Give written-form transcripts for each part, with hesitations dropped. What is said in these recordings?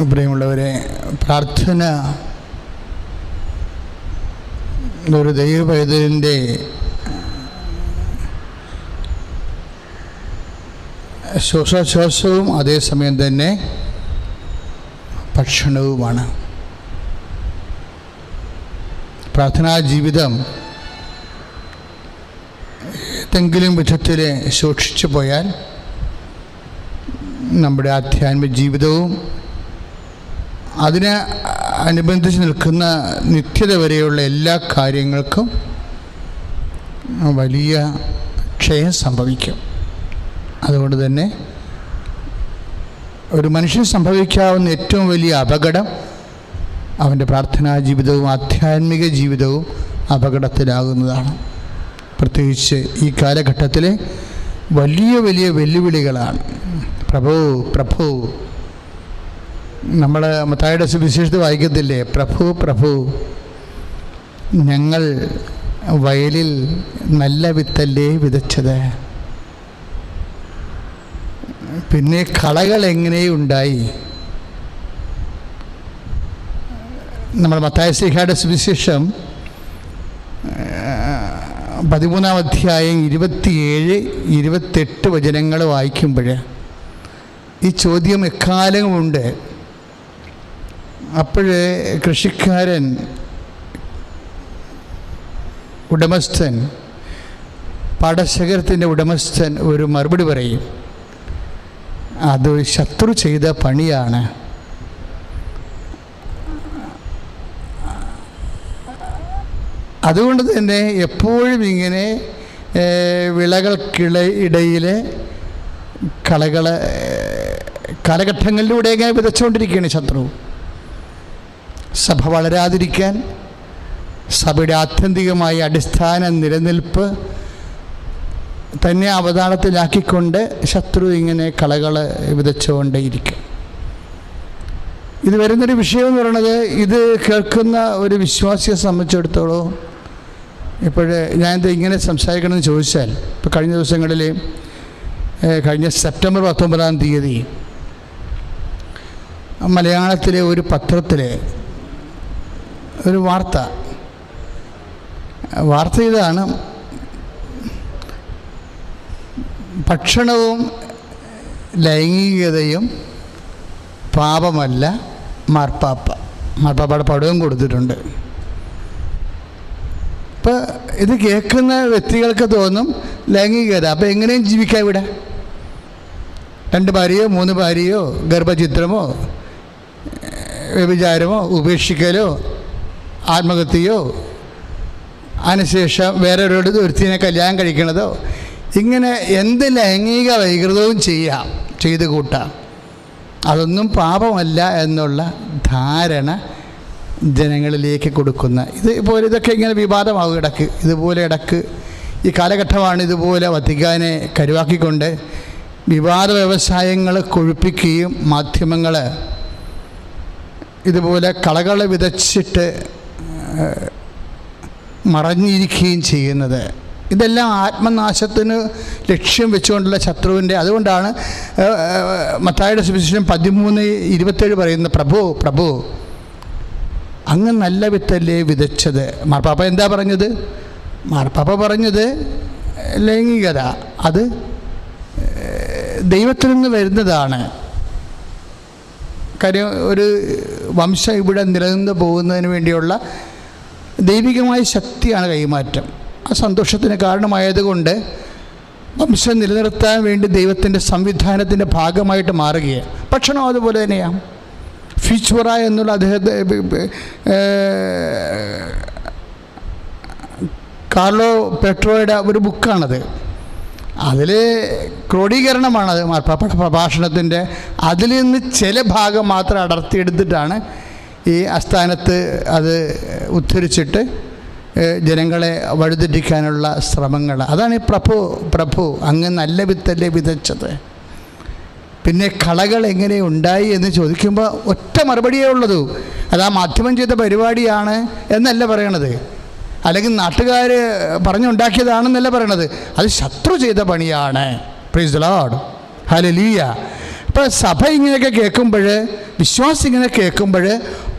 പ്രിയമുള്ളവരെ, പ്രാർത്ഥന ഒരു ദൈവപൈതലിൻ്റെ ശ്വാസോച്ഛ്വാസവും അതേസമയം തന്നെ ഭക്ഷണവുമാണ്. പ്രാർത്ഥനാ ജീവിതം ഏതെങ്കിലും വിധത്തിൽ സൂക്ഷിച്ചു പോയാൽ നമ്മുടെ ആധ്യാത്മിക ജീവിതവും അതിനെ അനുബന്ധിച്ച് നിൽക്കുന്ന നിത്യത വരെയുള്ള എല്ലാ കാര്യങ്ങൾക്കും വലിയ ക്ഷയം സംഭവിക്കും. അതുകൊണ്ട് തന്നെ ഒരു മനുഷ്യന് സംഭവിക്കാവുന്ന ഏറ്റവും വലിയ അപകടം അവൻ്റെ പ്രാർത്ഥനാ ജീവിതവും ആധ്യാത്മിക ജീവിതവും അപകടത്തിലാകുന്നതാണ്. പ്രത്യേകിച്ച് ഈ കാലഘട്ടത്തിൽ വലിയ വലിയ വെല്ലുവിളികളാണ്. പ്രഭു പ്രഭു നമ്മൾ മത്തായിയുടെ സുവിശേഷത്തിൽ വായിക്കത്തില്ലേ? പ്രഭു പ്രഭു, ഞങ്ങൾ വയലിൽ നല്ല വിത്തല്ലേ വിതച്ചത്, പിന്നെ കളകൾ എങ്ങനെയുണ്ടായി? നമ്മൾ മത്തായി ശ്ലീഹായുടെ സുവിശേഷം 13-ാം അധ്യായം 27-28 വചനങ്ങൾ വായിക്കുമ്പോൾ ഈ ചോദ്യം എക്കാലമുണ്ട്. അപ്പോഴേ കൃഷിക്കാരൻ ഉടമസ്ഥൻ, പാടശേഖരത്തിൻ്റെ ഉടമസ്ഥൻ ഒരു മറുപടി പറയും, അതൊരു ശത്രു ചെയ്ത പണിയാണ്. അതുകൊണ്ട് തന്നെ എപ്പോഴും ഇങ്ങനെ വിളകൾക്കിടയിലെ കാലഘട്ടങ്ങളിലൂടെ ഇങ്ങനെ വിതച്ചുകൊണ്ടിരിക്കുകയാണ് ശത്രു. സഭ വളരാതിരിക്കാൻ, സഭയുടെ ആത്യന്തികമായ അടിസ്ഥാന നിലനിൽപ്പ് തന്നെ അവതാളത്തിലാക്കിക്കൊണ്ട് ശത്രു ഇങ്ങനെ കളകൾ വിതച്ചുകൊണ്ടേയിരിക്കും. ഇത് വരുന്നൊരു വിഷയം എന്ന് പറയുന്നത്, ഇത് കേൾക്കുന്ന ഒരു വിശ്വാസിയെ സംബന്ധിച്ചിടത്തോളം ഇപ്പോഴേ ഞാനിത് ഇങ്ങനെ സംസാരിക്കണമെന്ന് ചോദിച്ചാൽ, ഇപ്പോൾ കഴിഞ്ഞ ദിവസങ്ങളിൽ കഴിഞ്ഞ സെപ്റ്റംബർ 19-ാം തീയതി മലയാളത്തിലെ ഒരു പത്രത്തിലെ ഒരു വാർത്ത ഇതാണ്: ഭക്ഷണവും ലൈംഗികതയും പാപമല്ല, മാർപ്പാപ്പയുടെ പടവും കൊടുത്തിട്ടുണ്ട്. ഇപ്പോൾ ഇത് കേൾക്കുന്ന വ്യക്തികൾക്ക് തോന്നും ലൈംഗികത, അപ്പോൾ എങ്ങനെയും ജീവിക്കാം ഇവിടെ. 2 ഭാര്യയോ 3 ഭാര്യയോ, ഗർഭചിത്രമോ, വ്യഭിചാരമോ, ഉപേക്ഷിക്കലോ, ആത്മഹത്യയോ, അതിനുശേഷം വേറെ ഒരുത്തിനെ കല്യാണം കഴിക്കണതോ, ഇങ്ങനെ എന്ത് ലൈംഗിക വൈകൃതവും ചെയ്ത് കൂട്ടാം. അതൊന്നും പാപമല്ല എന്നുള്ള ധാരണ ജനങ്ങളിലേക്ക് കൊടുക്കുന്ന ഇതൊക്കെ ഇങ്ങനെ വിവാദമാകും ഇടക്ക്. ഇടക്ക് ഈ കാലഘട്ടമാണ് ഇതുപോലെ വത്തിക്കാനെ കരുവാക്കിക്കൊണ്ട് വിവാദ വ്യവസായങ്ങൾ കൊഴുപ്പിക്കുകയും മാധ്യമങ്ങൾ ഇതുപോലെ കളകൾ വിതച്ചിട്ട് മറഞ്ഞിരിക്കുകയും ചെയ്യുന്നത്. ഇതെല്ലാം ആത്മനാശത്തിന് ലക്ഷ്യം വെച്ചുകൊണ്ടുള്ള ശത്രുവിൻ്റെ. അതുകൊണ്ടാണ് മത്തായിയുടെ സുവിശേഷം 13:27 പറയുന്നത്, പ്രഭു പ്രഭു, അങ്ങ് നല്ല വിത്തല്ലേ വിതച്ചത്. മാർപ്പാപ്പ എന്താ പറഞ്ഞത്? മാർപ്പാപ്പ പറഞ്ഞത് ലൈംഗികത അത് ദൈവത്തിൽ നിന്ന് വരുന്നതാണ്. കാര്യം ഒരു വംശം ഇവിടെ നിലനിന്ന് പോകുന്നതിന് വേണ്ടിയുള്ള ദൈവികമായ ശക്തിയാണ് കൈമാറ്റം. ആ സന്തോഷത്തിന് കാരണമായതുകൊണ്ട് വംശം നിലനിർത്താൻ വേണ്ടി ദൈവത്തിൻ്റെ സംവിധാനത്തിൻ്റെ ഭാഗമായിട്ട് മാറുകയാണ്. ഭക്ഷണം അതുപോലെ തന്നെയാണ്. ഫിച്ചുറ എന്നുള്ള അദ്ദേഹത്തെ കാർലോ പെട്രോയുടെ ഒരു ബുക്കാണത്. അതിൽ ക്രോഡീകരണമാണത്, മാർപ്പാപ്പയുടെ പ്രഭാഷണത്തിൻ്റെ. അതിൽ നിന്ന് ചില ഭാഗം മാത്രം അടർത്തിയെടുത്തിട്ടാണ് ഈ ആസ്ഥാനത്ത് അത് ഉദ്ധരിച്ചിട്ട് ജനങ്ങളെ വഴിതെറ്റിക്കാനുള്ള ശ്രമങ്ങൾ. അതാണ് ഈ പ്രഭു അങ്ങ് നല്ല വിത്തല്ലേ വിതച്ചത്, പിന്നെ കളകൾ എങ്ങനെ ഉണ്ടായി എന്ന് ചോദിക്കുമ്പോൾ ഒറ്റ മറുപടിയേ ഉള്ളൂ. അത് ആ മാധ്യമം ചെയ്ത പരിപാടിയാണ് എന്നല്ല പറയണത്, അല്ലെങ്കിൽ നാട്ടുകാർ പറഞ്ഞുണ്ടാക്കിയതാണെന്നല്ല പറയണത്. അത് ശത്രു ചെയ്ത പണിയാണ്. Praise the Lord, hallelujah. അപ്പോൾ സഭ ഇങ്ങനെയൊക്കെ കേൾക്കുമ്പോൾ, വിശ്വാസം ഇങ്ങനെ കേൾക്കുമ്പോൾ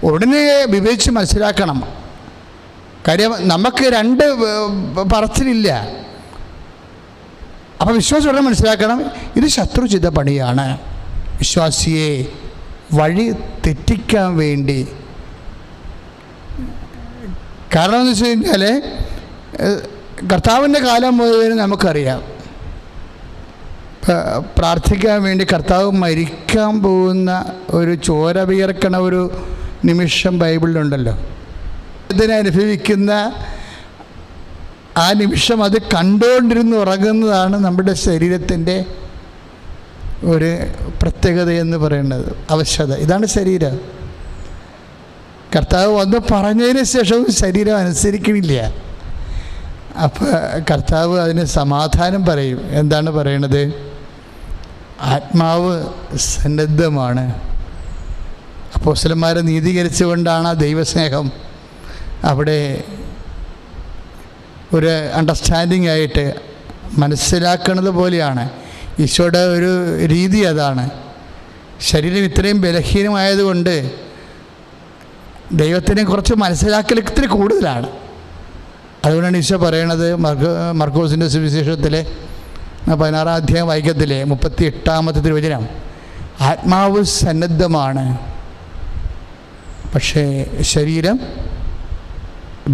ഉടനെ വിവേചിച്ച് മനസ്സിലാക്കണം. കാര്യം നമുക്ക് രണ്ട് പറച്ചിലില്ല. അപ്പോൾ വിശ്വാസം ഉടനെ മനസ്സിലാക്കണം, ഇത് ശത്രു ചെയ്ത പണിയാണ്. വിശ്വാസിയെ വഴി തെറ്റിക്കാൻ വേണ്ടി. കാരണം എന്ന് വെച്ച് കഴിഞ്ഞാൽ കർത്താവിൻ്റെ കാലം മുഴുവൻ നമുക്കറിയാം, പ്രാർത്ഥിക്കാൻ വേണ്ടി കർത്താവ് മരിക്കാൻ പോകുന്ന ഒരു ചോര വിയർക്കണ ഒരു നിമിഷം ബൈബിളിലുണ്ടല്ലോ. ഇതിനെ അനുഭവിക്കുന്ന ആ നിമിഷം അത് കണ്ടുകൊണ്ടിരുന്ന് ഉറങ്ങുന്നതാണ് നമ്മുടെ ശരീരത്തിൻ്റെ ഒരു പ്രത്യേകത എന്ന് പറയുന്നത്, ആവശ്യകത. ഇതാണ് ശരീരം. കർത്താവ് വന്ന് പറഞ്ഞതിന് ശേഷവും ശരീരം അനുസരിക്കണില്ല. അപ്പോൾ കർത്താവ് അതിന് സമാധാനം പറയും. എന്താണ് പറയണത്? ആത്മാവ് സന്നദ്ധമാണ്. അപ്പോസ്തലന്മാരെ നീതീകരിച്ചുകൊണ്ടാണ് ആ ദൈവസ്നേഹം അവിടെ ഒരു അണ്ടർസ്റ്റാൻഡിങ് ആയിട്ട് മനസ്സിലാക്കുന്നത് പോലെയാണ്. ഈശോയുടെ ഒരു രീതി അതാണ്. ശരീരം ഇത്രയും ബലഹീനമായതുകൊണ്ട് ദൈവത്തിനെ കുറച്ച് മനസ്സിലാക്കൽ ഇത്തിരി കൂടുതലാണ്. അതുകൊണ്ടാണ് ഈശോ പറയണത് മർക്കോസിൻ്റെ സുവിശേഷത്തിലെ 16-ാം അധ്യായം വാക്യത്തിലെ 38-ാമത്തെ തിരുവചനം, ആത്മാവ് സന്നദ്ധമാണ്, പക്ഷേ ശരീരം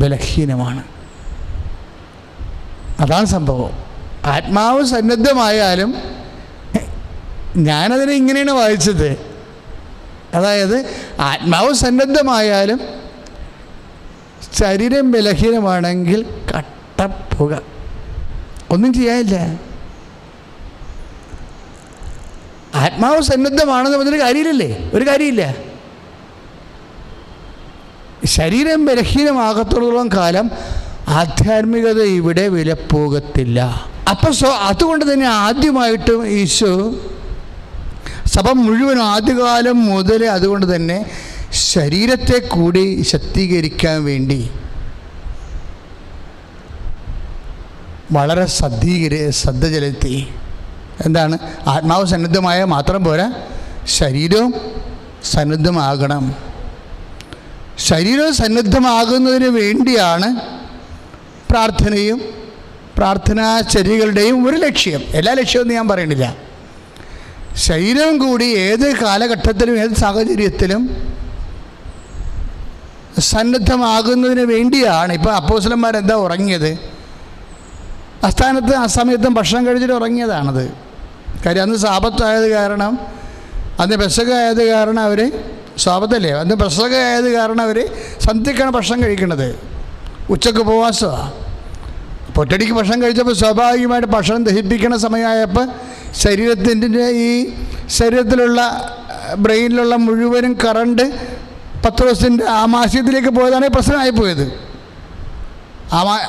ബലഹീനമാണ്. അതാണ് സംഭവം. ആത്മാവ് സന്നദ്ധമായാലും, ഞാനതിനെ ഇങ്ങനെയാണ് വായിച്ചത്, അതായത് ആത്മാവ് സന്നദ്ധമായാലും ശരീരം ബലഹീനമാണെങ്കിൽ കട്ടപ്പുക, ഒന്നും ചെയ്യാനില്ല. ആത്മാവ് സന്നദ്ധമാണെന്ന് പറഞ്ഞൊരു കാര്യമില്ലല്ലേ, ഒരു കാര്യമില്ല. ശരീരം ബലഹീനമാകത്തോളം കാലം ആധ്യാത്മികത ഇവിടെ വിലപ്പോകത്തില്ല. അപ്പം അതുകൊണ്ട് തന്നെ ആദ്യമായിട്ടും ഈശോ സഭ മുഴുവൻ ആദ്യകാലം മുതൽ അതുകൊണ്ട് തന്നെ ശരീരത്തെ കൂടി ശക്തീകരിക്കാൻ വേണ്ടി വളരെ ശ്രദ്ധ ചെലുത്തി. എന്താണ്? ആത്മാവ് സന്നദ്ധമായ മാത്രം പോരാ, ശരീരവും സന്നദ്ധമാകണം. ശരീരം സന്നദ്ധമാകുന്നതിന് വേണ്ടിയാണ് പ്രാർത്ഥനയും പ്രാർത്ഥനാചര്യകളുടെയും ഒരു ലക്ഷ്യം. എല്ലാ ലക്ഷ്യവും ഞാൻ പറയണില്ല. ശരീരം കൂടി ഏത് കാലഘട്ടത്തിലും ഏത് സാഹചര്യത്തിലും സന്നദ്ധമാകുന്നതിന് വേണ്ടിയാണ്. ഇപ്പോൾ അപ്പോസ്തലന്മാരെന്താ ഉറങ്ങിയത്? ആ സമയത്തും ഭക്ഷണം കഴിച്ചിട്ട് ഉറങ്ങിയതാണത്. കാര്യം അന്ന് സാബത്തായത് കാരണം, അന്ന് പെസഹ ആയത് കാരണം അവർ, സാബത്തല്ലേ, അന്ന് പെസഹ ആയത് കാരണം അവർ സന്ധ്യക്കാണ് ഭക്ഷണം കഴിക്കുന്നത്. ഉച്ചക്ക് ഉപവാസമാണ്. അപ്പോൾ ഒറ്റടിക്ക് ഭക്ഷണം കഴിച്ചപ്പോൾ സ്വാഭാവികമായിട്ട് ഭക്ഷണം ദഹിപ്പിക്കുന്ന സമയമായപ്പോൾ ശരീരത്തിൻ്റെ ഈ ശരീരത്തിലുള്ള ബ്രെയിനിലുള്ള മുഴുവനും കറണ്ട് പത്രോസിൻ്റെ ആമാശയത്തിലേക്ക് പോയതാണ് പ്രശ്നമായിപ്പോയത്.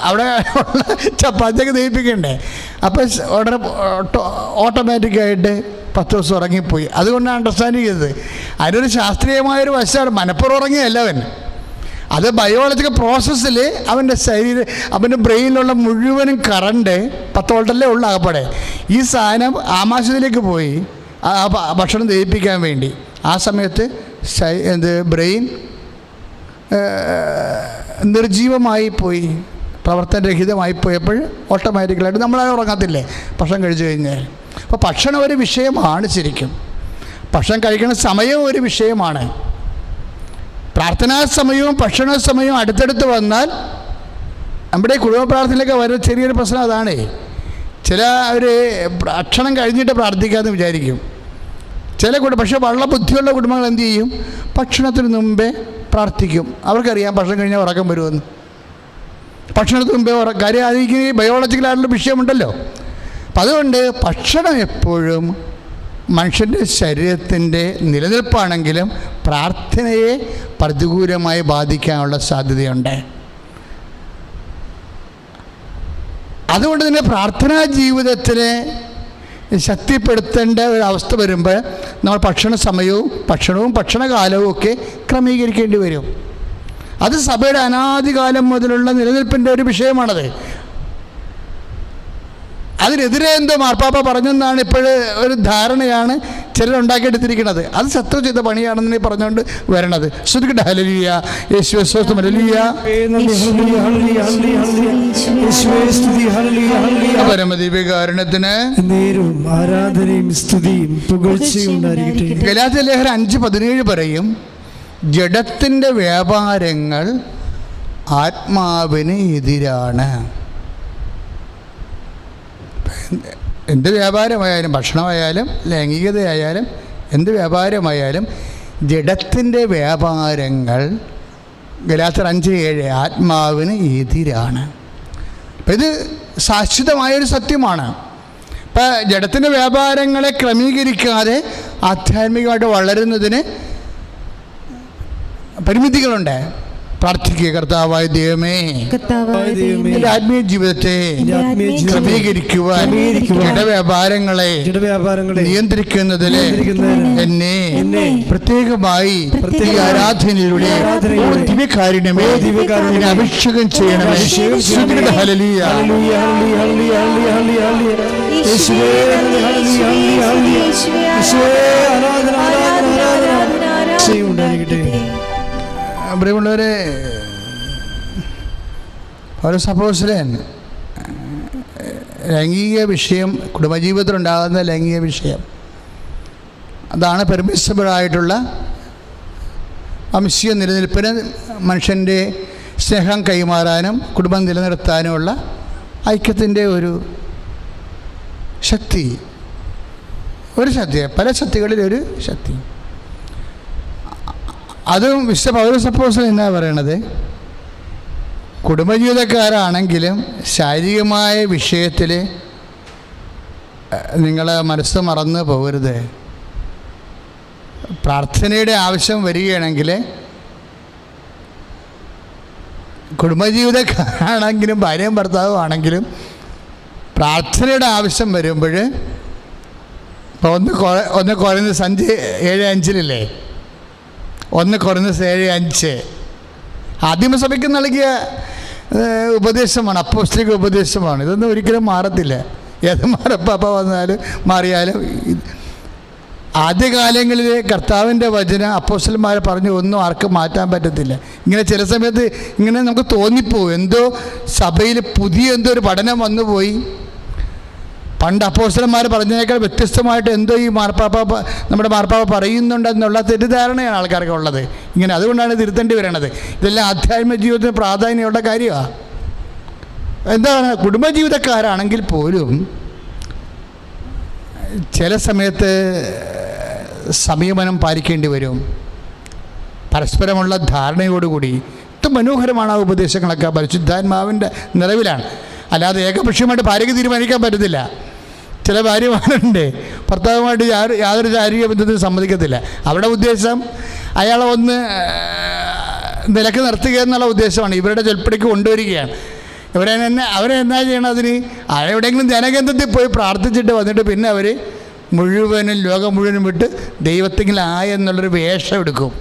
അവിടെ ഉള്ള ചപ്പാത്തിയൊക്കെ ദഹിപ്പിക്കണ്ടേ. അപ്പോൾ ഉടനെ ഓട്ടോമാറ്റിക്കായിട്ട് പത്രോസ് ഉറങ്ങിപ്പോയി. അതുകൊണ്ടാണ് അണ്ടർസ്റ്റാൻഡ് ചെയ്തത്. അതിനൊരു ശാസ്ത്രീയമായൊരു വശമാണ്. മനഃപൂർവ്വം ഉറങ്ങിയല്ല അവൻ. അത് ബയോളജിക്കൽ പ്രോസസ്സിൽ അവൻ്റെ ബ്രെയിനിലുള്ള മുഴുവനും കറണ്ട് 10 വോൾട്ടല്ലേ ഉള്ള ആകപ്പാടെ. ഈ സാധനം ആമാശയത്തിലേക്ക് പോയി ഭക്ഷണം ദഹിപ്പിക്കാൻ വേണ്ടി. ആ സമയത്ത് ബ്രെയിൻ നിർജീവമായി പോയി, പ്രവർത്തനരഹിതമായി പോയപ്പോൾ ഓട്ടോമാറ്റിക്കലായിട്ട് നമ്മളാരും ഉറങ്ങത്തില്ലേ ഭക്ഷണം കഴിച്ചു കഴിഞ്ഞാൽ. അപ്പോൾ ഭക്ഷണം ഒരു വിഷയമാണ്. ശരിക്കും ഭക്ഷണം കഴിക്കുന്ന സമയവും ഒരു വിഷയമാണ്. പ്രാർത്ഥനാ സമയവും ഭക്ഷണ സമയവും അടുത്തടുത്ത് വന്നാൽ നമ്മുടെ കുടുംബ പ്രാർത്ഥനയിലൊക്കെ വരുന്ന ചെറിയൊരു പ്രശ്നം അതാണ്. ചില ഒരു ഭക്ഷണം കഴിഞ്ഞിട്ട് പ്രാർത്ഥിക്കാമെന്ന് വിചാരിക്കും ചില പക്ഷേ വളരെ ബുദ്ധിയുള്ള കുടുംബങ്ങൾ എന്തു ചെയ്യും? ഭക്ഷണത്തിന് മുമ്പേ പ്രാർത്ഥിക്കും. അവർക്കറിയാം ഭക്ഷണം കഴിഞ്ഞാൽ ഉറക്കം വരുമെന്ന്. ഭക്ഷണത്തിന് മുമ്പേ കാര്യം അതിന് ബയോളജിക്കലായിട്ടുള്ള വിഷയമുണ്ടല്ലോ. അപ്പം അതുകൊണ്ട് ഭക്ഷണം എപ്പോഴും മനുഷ്യൻ്റെ ശരീരത്തിൻ്റെ നിലനിൽപ്പാണെങ്കിലും പ്രാർത്ഥനയെ പ്രതികൂലമായി ബാധിക്കാനുള്ള സാധ്യതയുണ്ട്. അതുകൊണ്ട് തന്നെ പ്രാർത്ഥനാ ജീവിതത്തിനെ ശക്തിപ്പെടുത്തേണ്ട ഒരവസ്ഥ വരുമ്പോൾ നമ്മൾ ഭക്ഷണവും ഭക്ഷണകാലവും ഒക്കെ ക്രമീകരിക്കേണ്ടി വരും. അത് സഭയുടെ അനാദികാലം മുതലുള്ള നിലനിൽപ്പിൻ്റെ ഒരു വിഷയമാണത്. അതിനെതിരെ എന്തോ മാർപ്പാപ്പ പറഞ്ഞെന്നാണ് ഇപ്പോഴ് ഒരു ധാരണയാണ് ചിലരുണ്ടാക്കിയെടുത്തിരിക്കുന്നത്. അത് ശത്രു ചെയ്ത പണിയാണെന്ന് പറഞ്ഞുകൊണ്ട് വരണത്. ശ്രദ്ധിക്കട്ടെ. ഹല്ലേലൂയ, യേശുവേ സ്തോത്രം, ഹല്ലേലൂയ. പരമദിവ്യകാരുണ്യത്തിന് ആരാധനയും സ്തുതിയും പുകഴ്ചയും ഉണ്ടായിരിക്കട്ടെ. ഗലാത്യലേഖനം 5:17 പറയും, ജഡത്തിൻ്റെ വ്യാപാരങ്ങൾ ആത്മാവിന് എതിരാണ്. എന്ത് വ്യാപാരമായാലും, ഭക്ഷണമായാലും ലൈംഗികതയായാലും എന്ത് വ്യാപാരമായാലും ജഡത്തിൻ്റെ വ്യാപാരങ്ങൾ ഗലാത്യർ 5:7 ആത്മാവിന് എതിരാണ്. അപ്പം ഇത് ശാശ്വതമായൊരു സത്യമാണ്. ഇപ്പം ജഡത്തിൻ്റെ വ്യാപാരങ്ങളെ ക്രമീകരിക്കാതെ ആധ്യാത്മികമായിട്ട് വളരുന്നതിന് പരിമിതികളുണ്ട്. പ്രാർത്ഥിക്കുക, കർത്താവായ ദൈവമേ, എൻ്റെ ആത്മീയ ജീവിതത്തെ ക്രമീകരിക്കുവാൻ, ജഡവ്യാപാരങ്ങളെ നിയന്ത്രിക്കുന്നതിൽ എന്നെ പ്രത്യേകമായി ഈ ആരാധനയിലൂടെ ദിവ്യകാരുണ്യമേ എന്നെ അഭിഷേകം ചെയ്യണമേ. ഹല്ലേലൂയ. പ്രിയമുള്ളവരെ, പൗലോസ് അപ്പോസ്തലൻ ലൈംഗിക വിഷയം, കുടുംബജീവിതത്തിലുണ്ടാകുന്ന ലൈംഗിക വിഷയം, അതാണ് പെർമിസിബിളായിട്ടുള്ള വംശീയ നിലനിൽപ്പിന്, മനുഷ്യൻ്റെ സ്നേഹം കൈമാറാനും കുടുംബം നിലനിർത്താനുമുള്ള ഐക്യത്തിൻ്റെ ഒരു ശക്തി, ഒരു ശക്തി, പല ശക്തികളിലൊരു ശക്തി. അതും വിശുദ്ധ പൗലോസ് അപ്പോസ്തലൻ എന്നാ പറയണത്, കുടുംബജീവിതക്കാരാണെങ്കിലും ശാരീരികമായ വിഷയത്തിൽ നിങ്ങളെ മനസ്സ് മറന്ന് പോകരുത്. പ്രാർത്ഥനയുടെ ആവശ്യം വരികയാണെങ്കിൽ, കുടുംബജീവിതക്കാരാണെങ്കിലും ഭാര്യയും ഭർത്താവും ആണെങ്കിലും പ്രാർത്ഥനയുടെ ആവശ്യം വരുമ്പോൾ, ഇപ്പോൾ ഒന്ന് കുറഞ്ഞ 7:5 1 കൊരിന്ത്യർ 7:5 ആദിമസഭയ്ക്ക് നൽകിയ ഉപദേശമാണ്, അപ്പോസ്തലിക ഉപദേശമാണ്. ഇതൊന്നും ഒരിക്കലും മാറത്തില്ല. ഏത് മാറപ്പാപ്പ വന്നാലും മാറിയാലും ആദ്യകാലങ്ങളിൽ കർത്താവിൻ്റെ വചനം അപ്പോസ്തലന്മാർ പറഞ്ഞു ഒന്നും ആർക്കും മാറ്റാൻ പറ്റത്തില്ല. ഇങ്ങനെ ചില സമയത്ത് ഇങ്ങനെ നമുക്ക് തോന്നിപ്പോവും, എന്തോ സഭയിൽ പുതിയ എന്തോ ഒരു പഠനം വന്നുപോയി, പണ്ട് അപ്പോസ്തലന്മാർ പറഞ്ഞതിനേക്കാൾ വ്യത്യസ്തമായിട്ട് എന്തോ ഈ നമ്മുടെ മാർപ്പാപ്പ പറയുന്നുണ്ടെന്നുള്ള തെറ്റിദ്ധാരണയാണ് ആൾക്കാർക്ക് ഉള്ളത്. ഇങ്ങനെ അതുകൊണ്ടാണ് തിരുത്തേണ്ടി വരണത്. ഇതെല്ലാം ആധ്യാത്മിക ജീവിതത്തിന് പ്രാധാന്യമുള്ള കാര്യമാണ്. എന്താണ്, കുടുംബജീവിതക്കാരാണെങ്കിൽ പോലും ചില സമയത്ത് സംയമനം പാലിക്കേണ്ടി വരും, പരസ്പരമുള്ള ധാരണയോടുകൂടി. ഏറ്റവും മനോഹരമാണ് ആ ഉപദേശങ്ങളൊക്കെ, പരിശുദ്ധാത്മാവിൻ്റെ നിറവിലാണ്. അല്ലാതെ ഏകപക്ഷീയമായിട്ട് ഭാര്യയ്ക്ക് തീരുമാനിക്കാൻ പറ്റത്തില്ല. ചില ഭാര്യമാരുണ്ട് ഭർത്താവുമായിട്ട് യാതൊരു ശാരീരിക ബന്ധത്തിനും സമ്മതിക്കത്തില്ല. അവിടെ ഉദ്ദേശം അയാളെ ഒന്ന് നിലക്ക് നിർത്തുക എന്നുള്ള ഉദ്ദേശമാണ്, ഇവരുടെ ചൊൽപ്പടിക്ക് കൊണ്ടുവരികയാണ്. അവരെന്നാ ചെയ്യണം, അതിന് എവിടെയെങ്കിലും ധ്യാനകേന്ദ്രത്തിൽ പോയി പ്രാർത്ഥിച്ചിട്ട് വന്നിട്ട് പിന്നെ അവർ മുഴുവനും ലോകം മുഴുവനും വിട്ട് ദൈവത്തെങ്കിലും ആയെന്നുള്ളൊരു വേഷം എടുക്കും.